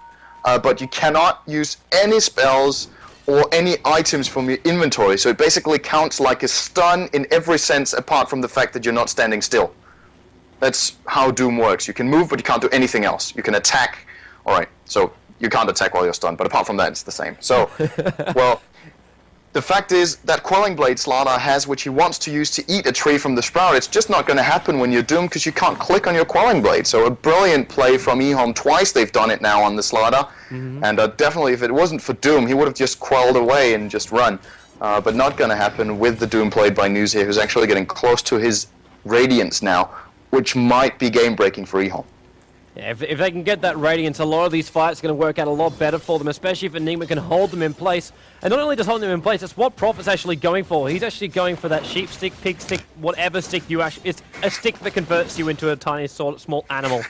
S2: but you cannot use any spells or any items from your inventory. So it basically counts like a stun in every sense apart from the fact that you're not standing still. That's how Doom works. You can move, but you can't do anything else. You can attack. All right, so you can't attack while you're stunned, but apart from that, it's the same. So, well, the fact is that Quelling Blade Slaughter has which he wants to use to eat a tree from the sprout. It's just not going to happen when you're Doomed because you can't click on your Quelling Blade. So a brilliant play from EHOME. Twice they've done it now on the Slaughter. And definitely if it wasn't for Doom, he would have just quelled away and just run. But not going to happen with the Doom played by News here, who's actually getting close to his Radiance now, which might be game-breaking for EHOME.
S1: Yeah, if they can get that Radiance, a lot of these fights are going to work out a lot better for them, especially if Enigma can hold them in place. And not only just holding them in place, it's what Prophet's actually going for. He's actually going for that sheep stick, pig stick, whatever stick you actually... It's a stick that converts you into a tiny, small animal.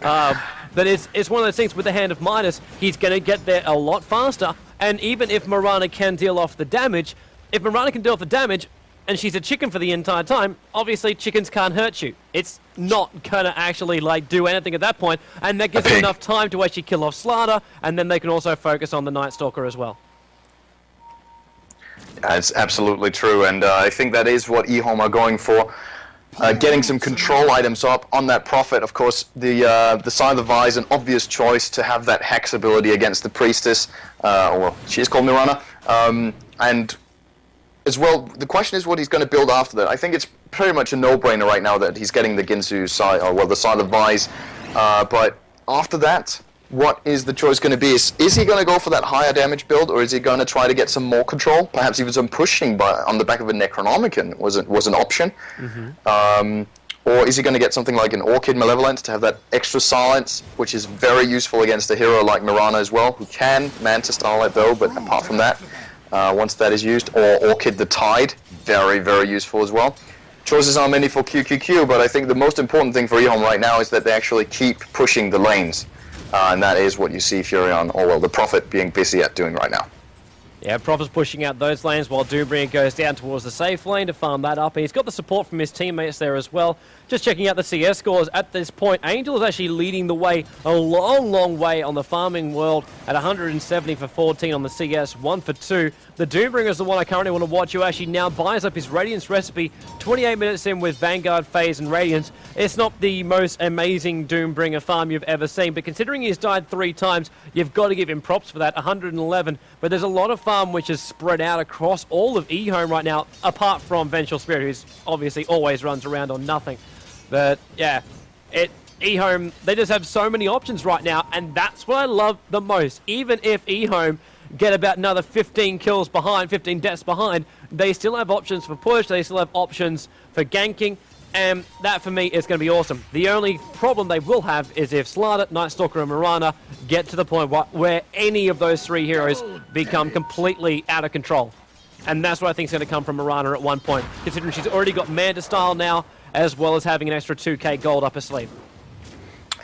S1: But it's one of those things with the Hand of Midas, he's going to get there a lot faster. And even if Mirana can deal off the damage, if Mirana can deal off the damage, and she's a chicken for the entire time, obviously chickens can't hurt you. It's not gonna actually do anything at that point, and that gives them enough time to actually kill off Slaughter, and then they can also focus on the Night Stalker as well.
S2: It's absolutely true, and I think that is what EHOME are going for. Getting some control items up on that Prophet. Of course, the Scythe of Eye is an obvious choice to have that Hex ability against the Priestess, well, she is called Mirana, and as well, the question is what he's going to build after that. I think it's pretty much a no-brainer right now that he's getting the Ginsu side, or well, the Scythe of Eye. But after that, what is the choice going to be? Is he going to go for that higher damage build, or is he going to try to get some more control? Perhaps even some pushing on the back of a Necronomicon was an option. Or is he going to get something like an Orchid Malevolent to have that extra silence, which is very useful against a hero like Mirana as well, who can Manta Starlight though, but apart from that, once that is used, or Orchid the Tide, very, very useful as well. Choices aren't many for QQQ, but I think the most important thing for EHOME right now is that they actually keep pushing the lanes. And that is what you see Furion, or well, the Prophet being busy at doing right now.
S1: Yeah, Prophet's pushing out those lanes while Doombringer goes down towards the safe lane to farm that up. And he's got the support from his teammates there as well. Just checking out the CS scores at this point. Angel is actually leading the way a long, long way on the farming world at 170 for 14 on the CS, 1 for 2. The Doombringer is the one I currently want to watch, who actually now buys up his Radiance recipe 28 minutes in with Vanguard, Phase, and Radiance. It's not the most amazing Doombringer farm you've ever seen, but considering he's died 3 times, you've got to give him props for that, 111. But there's a lot of farm which is spread out across all of EHOME right now, apart from Vengeful Spirit, who's obviously always runs around on nothing. But yeah, EHOME, they just have so many options right now, and that's what I love the most. Even if EHOME get about another 15 kills behind, 15 deaths behind, they still have options for push, they still have options for ganking, and that for me is going to be awesome. The only problem they will have is if Slardar, Night Stalker, and Mirana get to the point where any of those 3 heroes become completely out of control. And that's what I think is going to come from Mirana at one point, considering she's already got Manta style now, as well as having an extra 2k gold up her sleeve.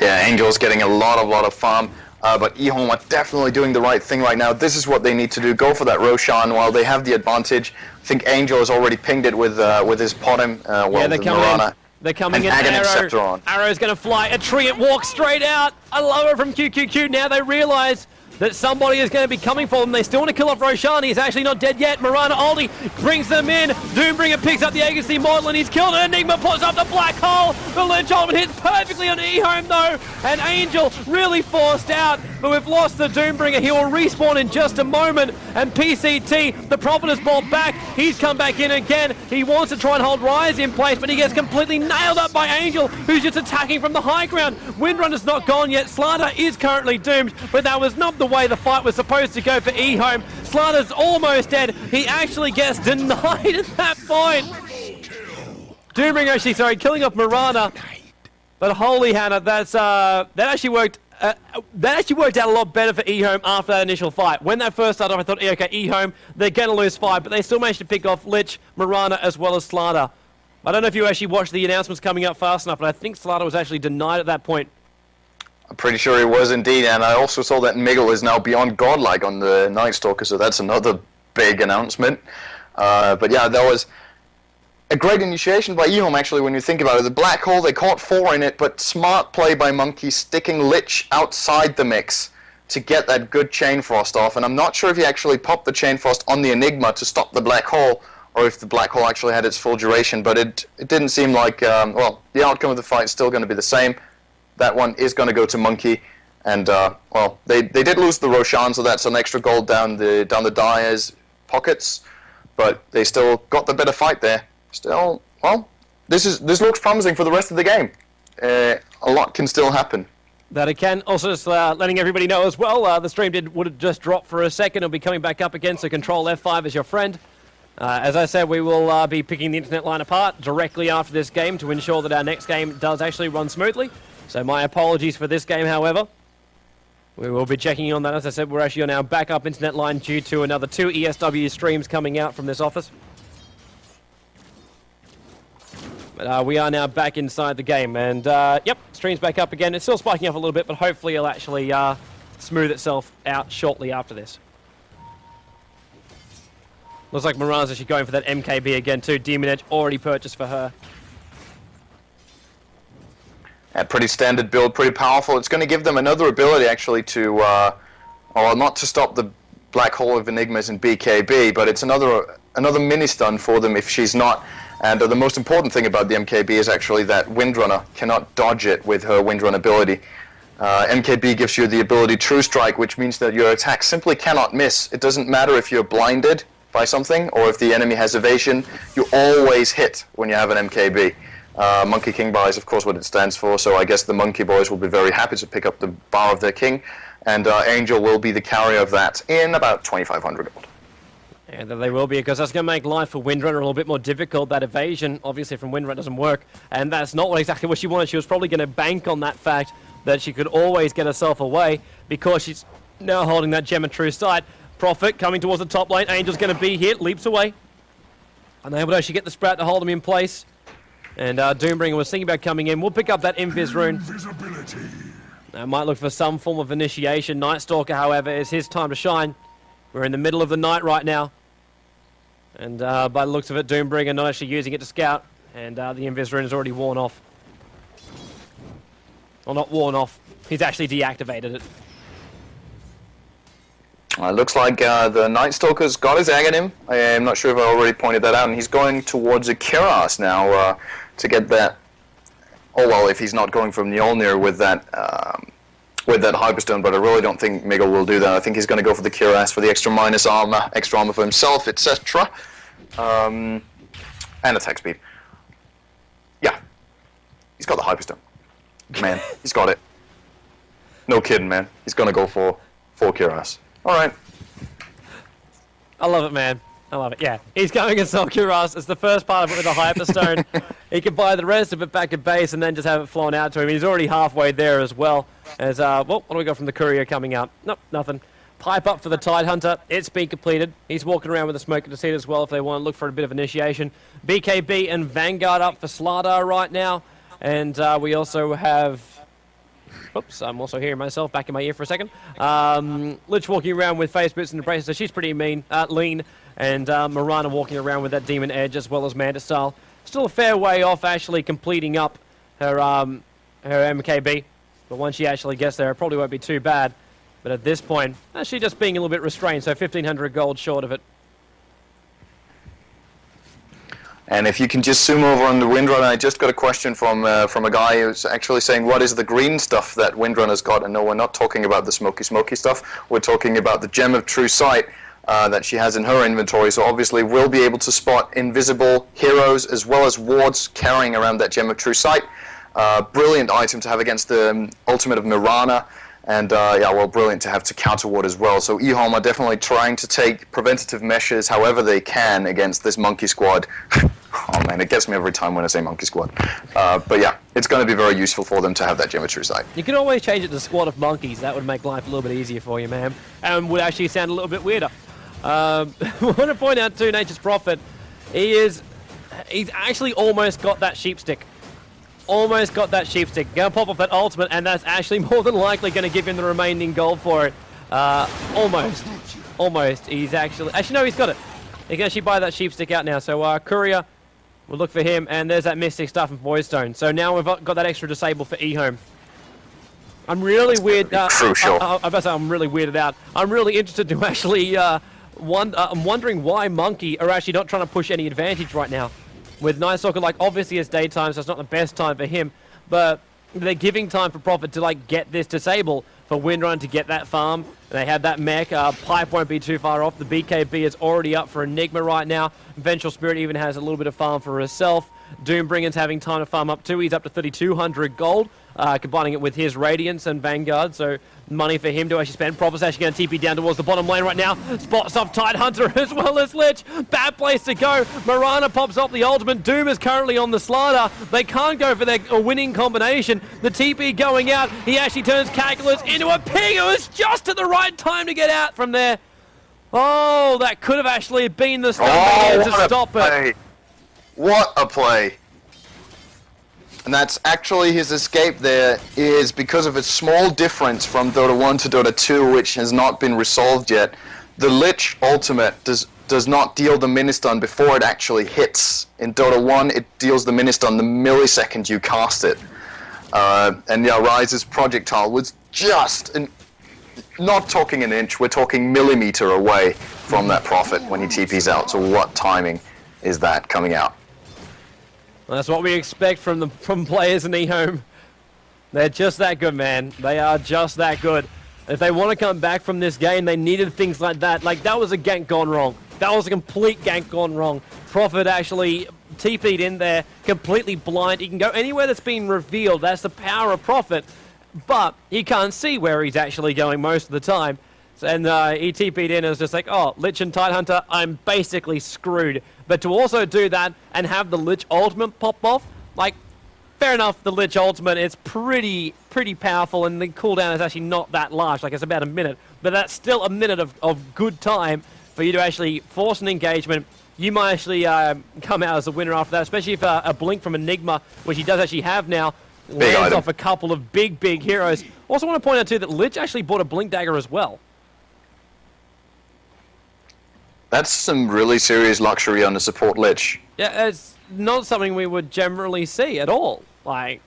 S2: Yeah, Angel's getting a lot of farm, but EHOME are definitely doing the right thing right now. This is what they need to do, go for that Roshan while they have the advantage. I think Angel has already pinged it with his Potom,
S1: yeah, they're coming
S2: Mirana.
S1: in. They're coming in. Arrow's going to fly a tree and walk straight out. I love it from QQQ. Now they realize that somebody is going to be coming for them. They still want to kill off Roshan. He's actually not dead yet. Mirana ulti brings them in. Doombringer picks up the Agency model and he's killed it. Enigma puts up the black hole. The Lynch ultimate hits perfectly on EHOME though. And Angel really forced out. But we've lost the Doombringer. He will respawn in just a moment. And PCT, the Prophet has bought back. He's come back in again. He wants to try and hold Rise in place, but he gets completely nailed up by Angel, who's just attacking from the high ground. Windrunner's not gone yet. Slardar is currently doomed, but that was not the way the fight was supposed to go for EHOME. Slardar's almost dead. He actually gets denied at that point. Doombringer actually, sorry, killing off Mirana. But holy Hannah, that actually worked. That actually worked out a lot better for EHOME after that initial fight. When that first started off, I thought, okay, EHOME, they're going to lose 5, but they still managed to pick off Lich, Mirana, as well as Slardar. I don't know if you actually watched the announcements coming up fast enough, but I think Slardar was actually denied at that point.
S2: I'm pretty sure he was indeed, and I also saw that Miguel is now beyond godlike on the Night Stalker, so that's another big announcement. But yeah, that was a great initiation by EHOME, actually, when you think about it. The black hole, they caught 4 in it, but smart play by Monkey, sticking Lich outside the mix to get that good Chain Frost off. And I'm not sure if he actually popped the Chain Frost on the Enigma to stop the black hole, or if the black hole actually had its full duration, but it didn't seem like, well, the outcome of the fight is still going to be the same. That one is going to go to Monkey, and, well, they did lose the Roshan, so that's an extra gold down the Dyer's pockets, but they still got the better fight there. Still, well, this looks promising for the rest of the game. A lot can still happen.
S1: That it can. Also, just letting everybody know as well, the stream would have just dropped for a second. It'll be coming back up again, so control F5 as your friend. As I said, we will be picking the internet line apart directly after this game to ensure that our next game does actually run smoothly. So my apologies for this game, however. We will be checking on that. As I said, we're actually on our backup internet line due to another 2 ESW streams coming out from this office. But we are now back inside the game, and yep, stream's back up again. It's still spiking up a little bit, but hopefully it'll actually smooth itself out shortly after this. Looks like Mirana's actually going for that MKB again too. Demon Edge already purchased for her.
S2: A pretty standard build, pretty powerful. It's going to give them another ability actually to, well, not to stop the Black Hole of Enigmas in BKB, but it's another mini stun for them if she's not. And the most important thing about the MKB is actually that Windrunner cannot dodge it with her Windrun ability. MKB gives you the ability True Strike, which means that your attack simply cannot miss. It doesn't matter if you're blinded by something or if the enemy has evasion, you always hit when you have an MKB. Monkey King Bar is of course what it stands for, so I guess the Monkey Boys will be very happy to pick up the bar of their king, and Angel will be the carrier of that in about 2,500 gold.
S1: And they will be, because that's going to make life for Windrunner a little bit more difficult. That evasion, obviously, from Windrunner doesn't work. And that's not exactly what she wanted. She was probably going to bank on that fact that she could always get herself away, because she's now holding that Gem of True Sight. Prophet coming towards the top lane. Angel's going to be hit, leaps away. Unable to actually get the Sprout to hold him in place. And Doombringer was thinking about coming in. We'll pick up that Invis rune. I might look for some form of initiation. Night Stalker, however, is his time to shine. We're in the middle of the night right now. And by the looks of it, Doombringer not actually using it to scout. And the Invis rune is already worn off. Well, not worn off. He's actually deactivated it.
S2: Looks like the Night Stalker's got his egg in him. I'm not sure if I already pointed that out. And he's going towards a Kiras now to get that. Oh, well, if he's not going from Mjolnir with that Hyperstone, but I really don't think Miguel will do that. I think he's going to go for the Kiras for the extra armor for himself, etc. And attack speed. Yeah. He's got the Hyperstone. Man, he's got it. No kidding, man. He's going to go for Kiras. Alright.
S1: I love it, man. I love it, yeah. He's going to sell Kiras. It's the first part of it with a Hyperstone. He can buy the rest of it back at base and then just have it flown out to him. He's already halfway there as well. As, well, what do we got from the courier coming out? Nope, nothing. Pipe up for the Tidehunter. It's been completed. He's walking around with a smoke to see it as well if they want to look for a bit of initiation. BKB and Vanguard up for Slardar right now. And we also have... Oops, I'm also hearing myself back in my ear for a second. Lich walking around with face boots and the braces, so she's pretty lean. And Mirana walking around with that Demon Edge as well as Manta Style. Still a fair way off actually completing up her MKB. But once she actually gets there, it probably won't be too bad. But at this point, she's just being a little bit restrained, so 1,500 gold short of it.
S2: And if you can just zoom over on the Windrunner, I just got a question from a guy who's actually saying, what is the green stuff that Windrunner's got? And no, we're not talking about the smoky stuff. We're talking about the Gem of True Sight that she has in her inventory. So obviously we'll be able to spot invisible heroes as well as wards carrying around that Gem of True Sight. Brilliant item to have against the ultimate of Mirana. And yeah, well, brilliant to have to counter ward as well. So EHOME are definitely trying to take preventative measures however they can against this monkey squad. Oh man, it gets me every time when I say monkey squad. But yeah, it's going to be very uswant for them to have that Gem of True Sight.
S1: You can always change it to squad of monkeys. That would make life a little bit easier for you, man. And would actually sound a little bit weirder. I want to point out too, Nature's Prophet, he's actually almost got that sheep stick. Almost got that sheep stick. Gonna pop off that ultimate, and that's actually more than likely going to give him the remaining gold for it. Almost. Almost. He's actually no, he's got it. He can actually buy that sheep stick out now. So Courier, we'll look for him, and there's that Mystic stuff in Void Stone. So now we've got that extra disable for EHOME. I'm really weird.
S2: Crucial.
S1: I'm really weirded out. I'm really interested to actually. I'm wondering why Monkey are actually not trying to push any advantage right now. With Night Stalker, like, obviously it's daytime, so it's not the best time for him, but they're giving time for Prophet to, like, get this disable for Windrun to get that farm. And they have that mech. Pipe won't be too far off. The BKB is already up for Enigma right now. Vengeful Spirit even has a little bit of farm for herself. Doombringer's having time to farm up too. He's up to 3,200 gold, combining it with his Radiance and Vanguard, so money for him to actually spend. Prophet's actually going to TP down towards the bottom lane right now. Spots off Tidehunter as well as Lich. Bad place to go. Mirana pops off the ultimate. Doom is currently on the slider. They can't go for their winning combination. The TP going out. He actually turns Calculus into a pig. It was just at the right time to get out from there. Oh, that could have actually been the stun to stop it.
S2: What a play. And that's actually his escape there is because of a small difference from Dota 1 to Dota 2, which has not been resolved yet. The Lich ultimate does not deal the ministun before it actually hits. In Dota 1, it deals the ministun the millisecond you cast it. And yeah, Rise's projectile was just, not talking an inch, we're talking millimeter away from that Prophet when he TPs out. So what timing is that coming out?
S1: Well, that's what we expect from players in EHOME. They're just that good, man. They are just that good. If they want to come back from this game, they needed things like that. Like, that was a gank gone wrong. That was a complete gank gone wrong. Prophet actually TP'd in there, completely blind. He can go anywhere that's been revealed. That's the power of Prophet. But he can't see where he's actually going most of the time. And he TP'd in and was just like, oh, Lich and Tidehunter, I'm basically screwed. But to also do that and have the Lich ultimate pop off, like, fair enough, the Lich ultimate is pretty powerful, and the cooldown is actually not that large, like it's about a minute. But that's still a minute of good time for you to actually force an engagement. You might actually come out as a winner after that, especially if a blink from Enigma, which he does actually have now, lands off a couple of big heroes. Also want to point out too that Lich actually bought a blink dagger as well.
S2: That's some really serious luxury on the support Lich.
S1: Yeah, it's not something we would generally see at all. Like,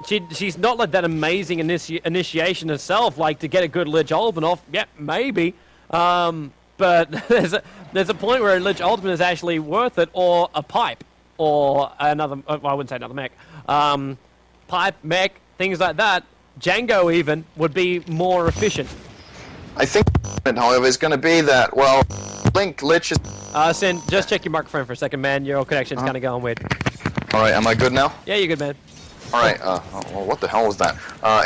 S1: she's not like that amazing initiation herself, like to get a good Lich ultimate off. Yeah, maybe. But there's a point where a Lich ultimate is actually worth it, or a pipe, or another, well, I wouldn't say another mech. Pipe, mech, things like that. Django even would be more efficient.
S2: I think, however, is going to be that, well, Blink, Lich is...
S1: Sin, just check your microphone for a second, man. Your connection's kind of going weird.
S2: Alright, am I good now?
S1: Yeah, you're good, man.
S2: Alright, well, what the hell was that?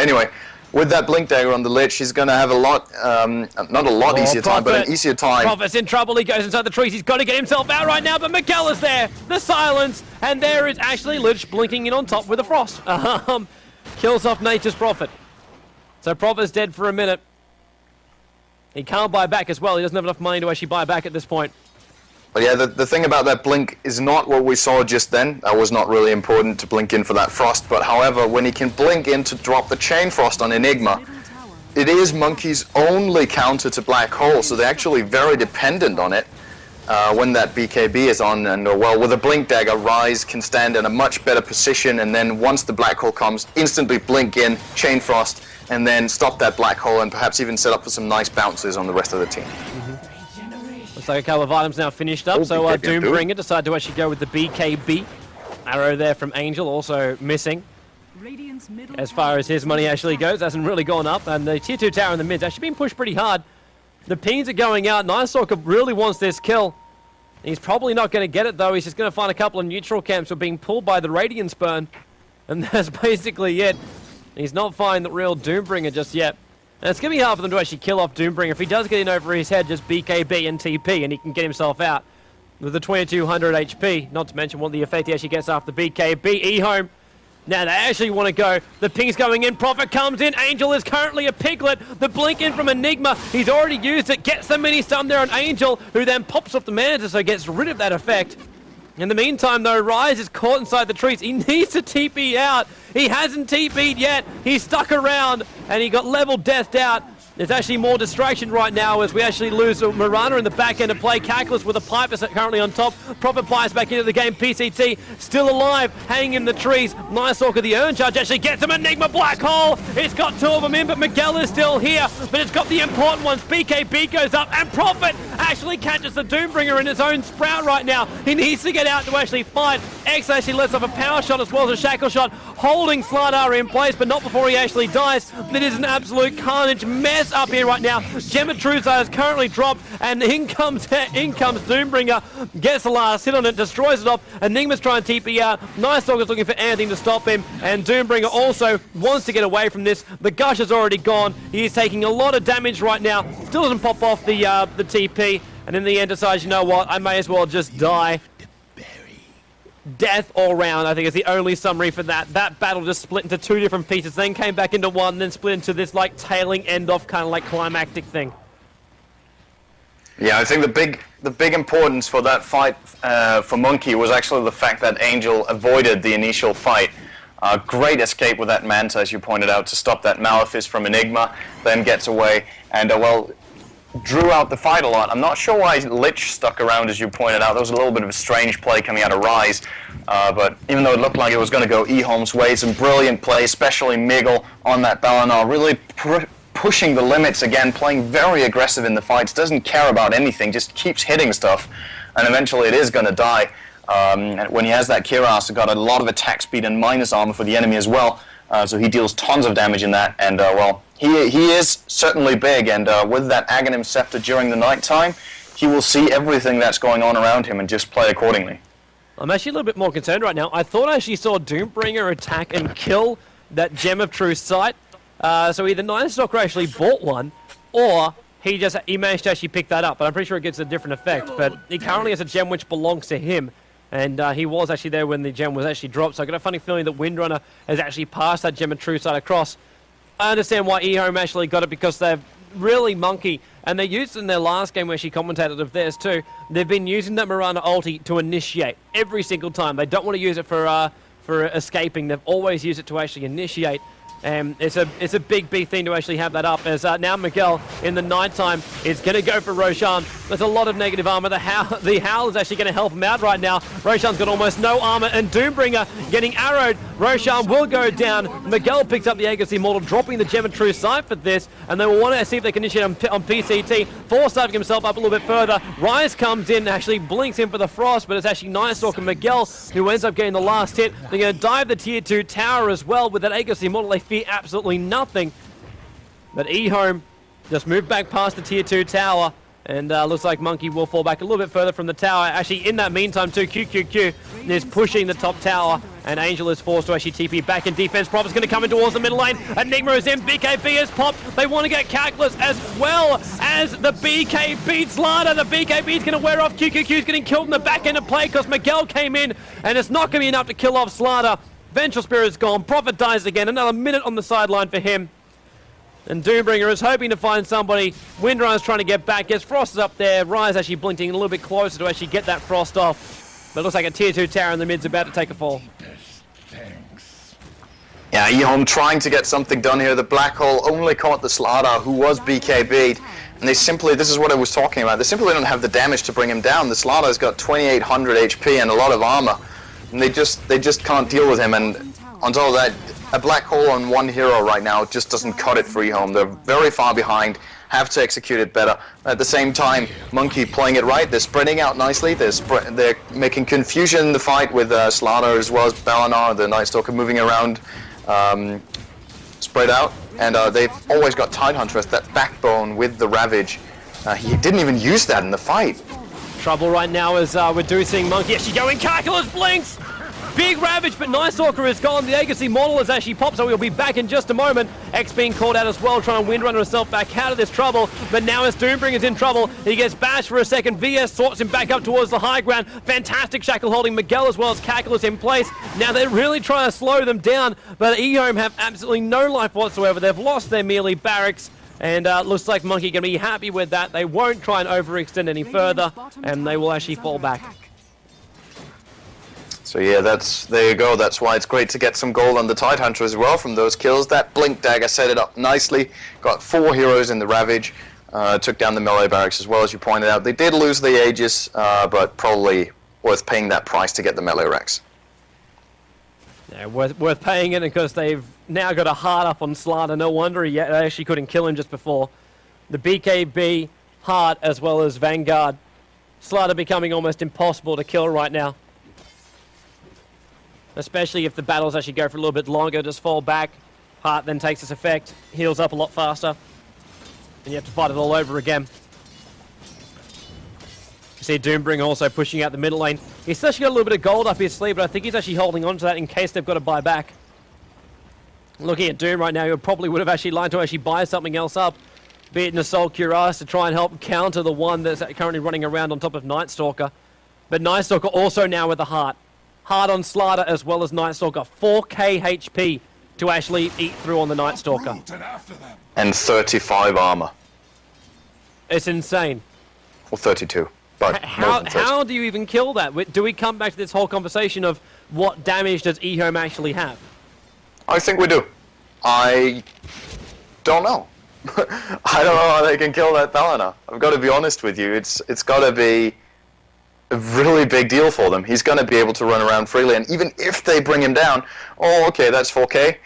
S2: Anyway, with that Blink Dagger on the Lich, he's going to have a lot, not a lot easier time, but an easier time.
S1: Prophet's in trouble, he goes inside the trees, he's got to get himself out right now, but Miguel is there, the silence, and there is actually Lich blinking in on top with a Frost. Kills off Nature's Prophet. So Prophet's dead for a minute. He can't buy back as well, he doesn't have enough money to actually buy back at this point.
S2: But yeah, the thing about that blink is not what we saw just then. That was not really important to blink in for that frost. But however, when he can blink in to drop the chain frost on Enigma, it is Monkey's only counter to Black Hole. So they're actually very dependent on it when that BKB is on. And well, with a blink dagger, Rise can stand in a much better position. And then once the Black Hole comes, instantly blink in, chain frost, and then stop that Black Hole and perhaps even set up for some nice bounces on the rest of the team.
S1: Looks like a couple of items now finished up, so Doombringer decided to actually go with the BKB. Arrow there from Angel, also missing. As far as his money actually goes, hasn't really gone up, and the tier 2 tower in the mid's actually been pushed pretty hard. The pings are going out. Nightstalker really wants this kill. He's probably not going to get it, though. He's just going to find a couple of neutral camps who are being pulled by the Radiance Burn, and that's basically it. He's not finding the real Doombringer just yet. And it's going to be hard for them to actually kill off Doombringer. If he does get in over his head, just BKB and TP, and he can get himself out with the 2200 HP. Not to mention what the effect he actually gets after BKB. EHOME. Now they actually want to go. The ping's going in. Prophet comes in. Angel is currently a piglet. The blink in from Enigma. He's already used it. Gets the mini stun there on Angel, who then pops off the Manta, so gets rid of that effect. In the meantime, though, Rise is caught inside the trees. He needs to TP out. He hasn't TP'd yet. He's stuck around, and he got level deathed out. There's actually more distraction right now as we actually lose Mirana in the back end of play. Calculus with a pipe that's currently on top. Prophet buys back into the game. PCT still alive, hanging in the trees. Nightstalker, the Urn Charge, actually gets him. Enigma Black Hole. It's got two of them in, but Miguel is still here. But it's got the important ones. BKB goes up, and Prophet actually catches the Doombringer in his own sprout right now. He needs to get out to actually fight. X actually lets off a power shot as well as a shackle shot, holding Slardar in place, but not before he actually dies. It is an absolute carnage mess up here right now. Gematruza is currently dropped, and in comes Doombringer, gets the last hit on it, destroys it off. Enigma's trying to TP out. Nightstalker's looking for anything to stop him, and Doombringer also wants to get away from this. The Gush is already gone. He is taking a lot of damage right now. Still doesn't pop off the TP, and in the end decides, you know what, I may as well just die. Death all round, I think, is the only summary for that. That battle just split into two different pieces, then came back into one, then split into this like tailing end off kind of like climactic thing.
S2: Yeah, I think the big importance for that fight for Monkey was actually the fact that Angel avoided the initial fight. Great escape with that Manta, as you pointed out, to stop that Malefice from Enigma, then gets away, and well, drew out the fight a lot. I'm not sure why Lich stuck around, as you pointed out. There was a little bit of a strange play coming out of Rise, but even though it looked like it was going to go EHOME's way, some brilliant play, especially Miguel on that Balanar, really pushing the limits again, playing very aggressive in the fights, doesn't care about anything, just keeps hitting stuff, and eventually it is going to die. And when he has that Kiras, got a lot of attack speed and minus armor for the enemy as well, so he deals tons of damage in that, and well, he is certainly big, and with that Aghanim Scepter during the night time, he will see everything that's going on around him and just play accordingly.
S1: I'm actually a little bit more concerned right now. I thought I actually saw Doombringer attack and kill that Gem of True Sight. So either Nightstalker actually bought one, or he managed to actually pick that up, but I'm pretty sure it gets a different effect. But he currently has a gem which belongs to him, and he was actually there when the gem was actually dropped, so I got a funny feeling that Windrunner has actually passed that gem and True Sight across. I understand why EHOME actually got it, because they've really Monkey, and they used it in their last game where she commentated of theirs too. They've been using that Miranda ulti to initiate every single time. They don't want to use it for escaping. They've always used it to actually initiate. It's a big thing to actually have that up, as now Miguel in the nighttime is going to go for Roshan. There's a lot of negative armor. The Howl is actually going to help him out right now. Roshan's got almost no armor, and Doombringer getting arrowed. Roshan will go down. Miguel picks up the Aegis Immortal, dropping the Gem of True Sight for this, and they will want to see if they can initiate on PCT. Force-starving himself up a little bit further. Rise comes in, actually blinks in for the Frost, but it's actually Night Stalker Miguel who ends up getting the last hit. They're going to dive the tier 2 tower as well with that Aegis Immortal. They fear absolutely nothing. But EHOME just moved back past the tier 2 tower, and looks like Monkey will fall back a little bit further from the tower. Actually, in that meantime too, QQQ is pushing the top tower, and Angel is forced to actually TP back in defense. Prop is going to come in towards the middle lane. Enigma is in, BKB is popped. They want to get Calculus as well as the BK beats Lada. The BKB is going to wear off. QQQ is getting killed in the back end of play because Miguel came in, and it's not going to be enough to kill off Slada. Vengeful Spirit is gone. Prophet dies again. Another minute on the sideline for him. And Doombringer is hoping to find somebody. Windrunner is trying to get back. Yes, Frost is up there. Rise actually blinking a little bit closer to actually get that Frost off. But it looks like a tier 2 tower in the mid's about to take a fall.
S2: Yeah, EHOME trying to get something done here. The Black Hole only caught the Slada, who was BKB'd. And they simply, this is what I was talking about, they simply don't have the damage to bring him down. The Slada's got 2,800 HP and a lot of armor. And they just can't deal with him. And on top of that, a Black Hole on one hero right now just doesn't cut it for EHOME. They're very far behind, have to execute it better. At the same time, Monkey playing it right. They're spreading out nicely. They're making confusion in the fight with Slada as well as Balinar, the Night Stalker, moving around, spread out. And they've always got Tidehunter as that backbone with the Ravage. He didn't even use that in the fight.
S1: Trouble right now as we're seeing Monkey actually going. Calculus blinks! Big Ravage, but Night Stalker is gone. The Aegis Immortal has actually popped, so we'll be back in just a moment. X being called out as well, trying to Windrunner himself back out of this trouble. But now as Doombringer's in trouble, he gets bashed for a second. VS sorts him back up towards the high ground. Fantastic shackle holding Miguel as well as Calculus in place. Now they're really trying to slow them down, but EHOME have absolutely no life whatsoever. They've lost their melee barracks. And looks like Monkey going to be happy with that. They won't try and overextend any further, and they will actually fall back.
S2: So yeah, there you go. That's why it's great to get some gold on the Tidehunter as well from those kills. That Blink Dagger set it up nicely. Got 4 heroes in the Ravage. Took down the melee barracks as well, as you pointed out. They did lose the Aegis, but probably worth paying that price to get the melee Rex.
S1: Yeah, worth paying it because they've now got a hard up on Slada. No wonder they actually couldn't kill him just before. The BKB, Heart, as well as Vanguard. Slada becoming almost impossible to kill right now. Especially if the battles actually go for a little bit longer, just fall back. Heart then takes its effect, heals up a lot faster. And you have to fight it all over again. You see Doombringer also pushing out the middle lane. He's actually got a little bit of gold up his sleeve, but I think he's actually holding on to that in case they've got to buy back. Looking at Doom right now, he probably would have actually liked to actually buy something else up. Be it an Assault Cuirass to try and help counter the one that's currently running around on top of Night Stalker. But Night Stalker also now with the Heart. Heart on Slada as well as Night Stalker. 4k HP to actually eat through on the Night Stalker.
S2: And 35 armor.
S1: It's insane.
S2: Or 32. But
S1: how do you even kill that? Do we come back to this whole conversation of what damage does EHOME actually have?
S2: I think we do. I don't know. I don't know how they can kill that Balinar. I've got to be honest with you. It's got to be a really big deal for them. He's going to be able to run around freely, and even if they bring him down, oh, okay, that's 4k.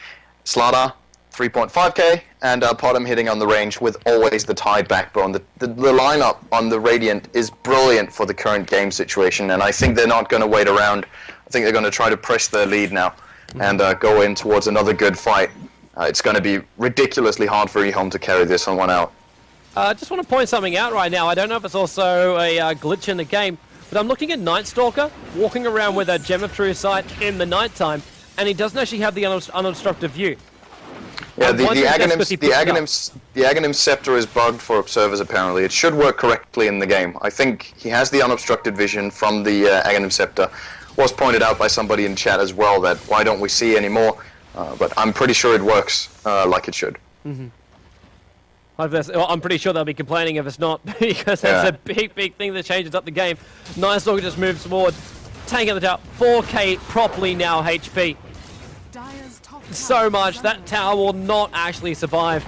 S2: Slada, 3.5k, and Potom hitting on the range with always the Tide backbone. The lineup on the Radiant is brilliant for the current game situation, and I think they're not going to wait around. I think they're going to try to press their lead now and go in towards another good fight. It's going to be ridiculously hard for EHOME to carry this on one out.
S1: I just want to point something out right now. I don't know if it's also a glitch in the game, but I'm looking at Night Stalker walking around with a Gem of True Sight in the nighttime, and he doesn't actually have the unobstructed view.
S2: Yeah, the
S1: Aghanim's
S2: Aghanim Scepter is bugged for observers apparently. It should work correctly in the game. I think he has the unobstructed vision from the Aghanim Scepter. Was pointed out by somebody in chat as well that why don't we see anymore? But I'm pretty sure it works like it should.
S1: Mm-hmm. I'm pretty sure they'll be complaining if it's not, because that's a big thing that changes up the game. Nice Dog just moves forward, taking the tower. 4K properly now HP. So much that tower will not actually survive.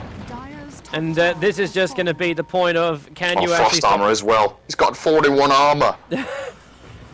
S1: And this is just going to be the point of, can you actually...
S2: Frost armor as well. He's got 41 armor.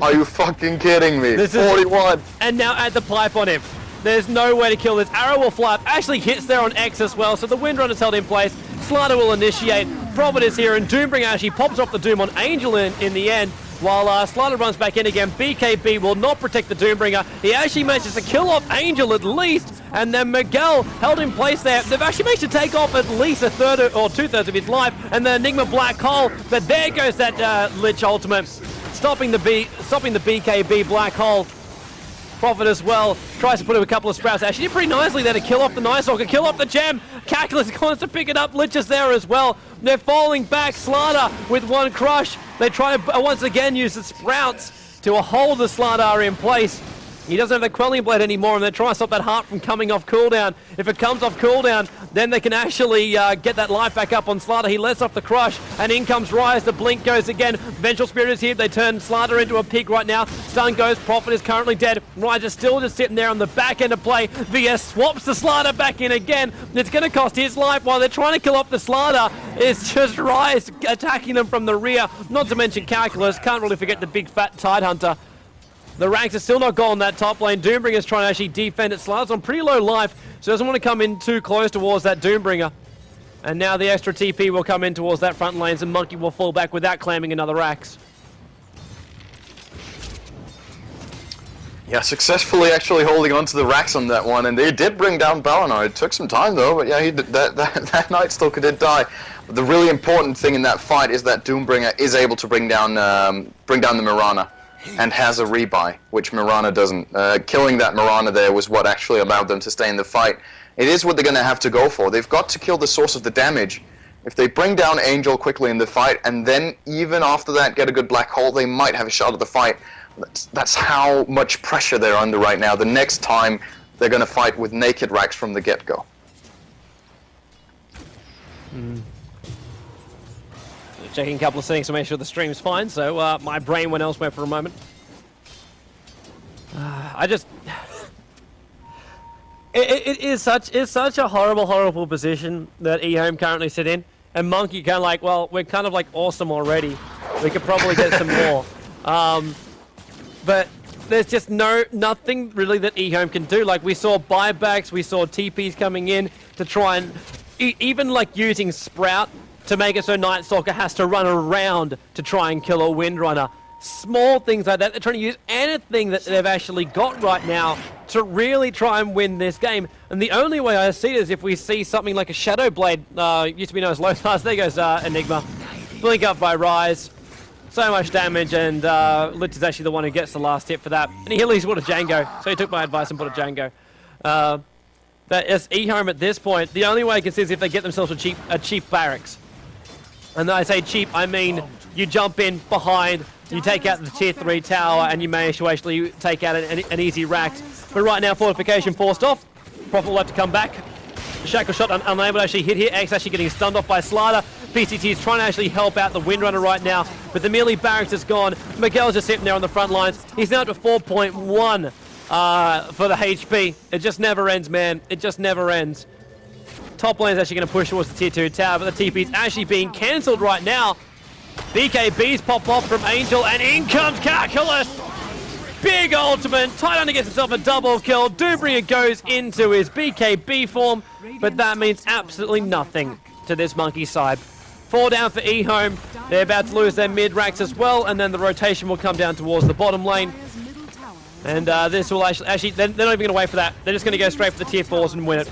S2: Are you fucking kidding me?
S1: This
S2: 41.
S1: And now add the pipe on him. There's no way to kill this. Arrow will fly up. Actually hits there on X as well, so the Windrunner's held in place. Slider will initiate. Prophet is here, and Doombringer actually pops off the Doom on Angel in the end. While Slider runs back in again, BKB will not protect the Doombringer. He actually manages to kill off Angel at least, and then Miguel held in place there. They've actually managed to take off at least a third or two-thirds of his life, and the Enigma Black Hole. But there goes that Lich ultimate, stopping the BKB Black Hole. Prophet as well tries to put him a couple of sprouts. Actually did pretty nicely there to kill off the Nice Hawker, kill off the gem. Calculus wants to pick it up. Lich is there as well. They're falling back. Slardar with one crush. They try to once again use the sprouts to hold the Slardar in place. He doesn't have the Quelling Blade anymore, and they're trying to stop that heart from coming off cooldown. If it comes off cooldown, then they can actually get that life back up on Slardar. He lets off the crush, and in comes Rise. The blink goes again. Vengeful Spirit is here. They turn Slardar into a pig right now. Stun goes. Prophet is currently dead. Rise is still just sitting there on the back end of play. VS swaps the Slardar back in again. It's going to cost his life while they're trying to kill off the Slardar. It's just Rise attacking them from the rear. Not to mention Calculus. Can't really forget the big fat Tidehunter. The ranks are still not gone that top lane. Doombringer's trying to actually defend it. Slides on pretty low life, so doesn't want to come in too close towards that Doombringer. And now the extra TP will come in towards that front lanes, and Monkey will fall back without claiming another axe.
S2: Yeah, successfully actually holding on to the racks on that one, and they did bring down Balinar. It took some time though, but yeah, he did, that Night Stalker did die. But the really important thing in that fight is that Doombringer is able to bring down the Mirana. And has a rebuy, which Mirana doesn't. Killing that Mirana there was what actually allowed them to stay in the fight. It is what they're going to have to go for. They've got to kill the source of the damage. If they bring down Angel quickly in the fight, and then even after that get a good black hole, they might have a shot at the fight. That's how much pressure they're under right now. The next time they're going to fight with naked racks from the get-go.
S1: Checking a couple of settings to make sure the stream's fine, so my brain went elsewhere for a moment. It's such a horrible position that EHOME currently sit in, and Monkey kind of like, well, we're kind of like awesome already. We could probably get some more, but there's just nothing really that EHOME can do. Like we saw buybacks, we saw TPs coming in to try and even like using Sprout to make it so Night Stalker has to run around to try and kill a Windrunner. Small things like that. They're trying to use anything that they've actually got right now to really try and win this game. And the only way I see it is if we see something like a Shadow Blade, used to be known as Lothar. There goes Enigma. Blink up by Rise. So much damage, and Lich is actually the one who gets the last hit for that. And he at least put a Django, so he took my advice and put a Django. That is EHOME at this point. The only way I can see is if they get themselves a cheap barracks. And when I say cheap, I mean you jump in behind, you take out the tier 3 tower, and you manage to actually take out an easy rack. But right now, fortification forced off. Prophet will have to come back. Shackle shot unable to actually hit here. X actually getting stunned off by Slider. PCT is trying to actually help out the Windrunner right now, but the melee barracks is gone. Miguel's just sitting there on the front lines. He's now up to 4.1 for the HP. It just never ends, man. It just never ends. Top lane is actually going to push towards the tier 2 tower, but the TP is actually being cancelled right now. BKBs pop off from Angel, and in comes Calculus! Big ultimate. Tidehunter gets himself a double kill. Doombringer goes into his BKB form, but that means absolutely nothing to this Monkey side. 4 down for EHOME. They're about to lose their mid racks as well, and then the rotation will come down towards the bottom lane. And this will actually they're not even going to wait for that. They're just going to go straight for the tier 4s and win it.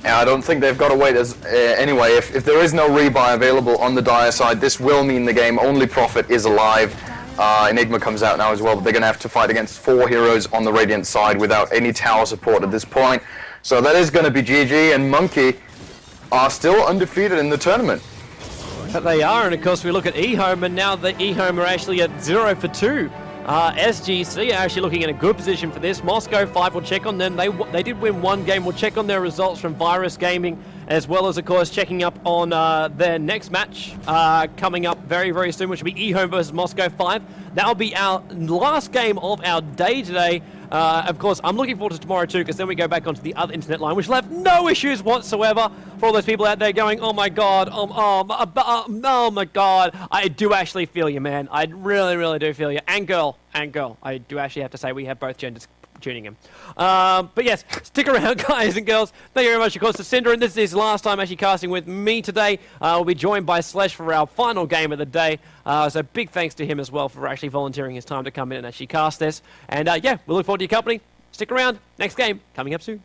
S2: Yeah, I don't think they've got to wait anyway. If there is no rebuy available on the Dire side, this will mean the game only Prophet is alive. Enigma comes out now as well, but they're going to have to fight against 4 heroes on the Radiant side without any tower support at this point. So that is going to be GG, and Monkey are still undefeated in the tournament.
S1: But they are, and of course we look at EHOME, and now the EHOME are actually at 0 for 2. SGC are actually looking in a good position for this. Moscow 5 will check on them. They did win 1 game. We'll check on their results from Virus Gaming, as well as, of course, checking up on their next match coming up very, very soon, which will be EHOME versus Moscow 5. That'll be our last game of our day today. Of course, I'm looking forward to tomorrow too, because then we go back onto the other internet line, which will have no issues whatsoever for all those people out there going, oh my god, oh my god. I do actually feel you, man. I really, really do feel you. And girl. I do actually have to say we have both genders tuning in. But yes, stick around, guys and girls. Thank you very much, of course, to Cinder, and this is his last time actually casting with me today. We'll be joined by Slash for our final game of the day. So big thanks to him as well for actually volunteering his time to come in and actually cast this. And yeah, we look forward to your company. Stick around. Next game coming up soon.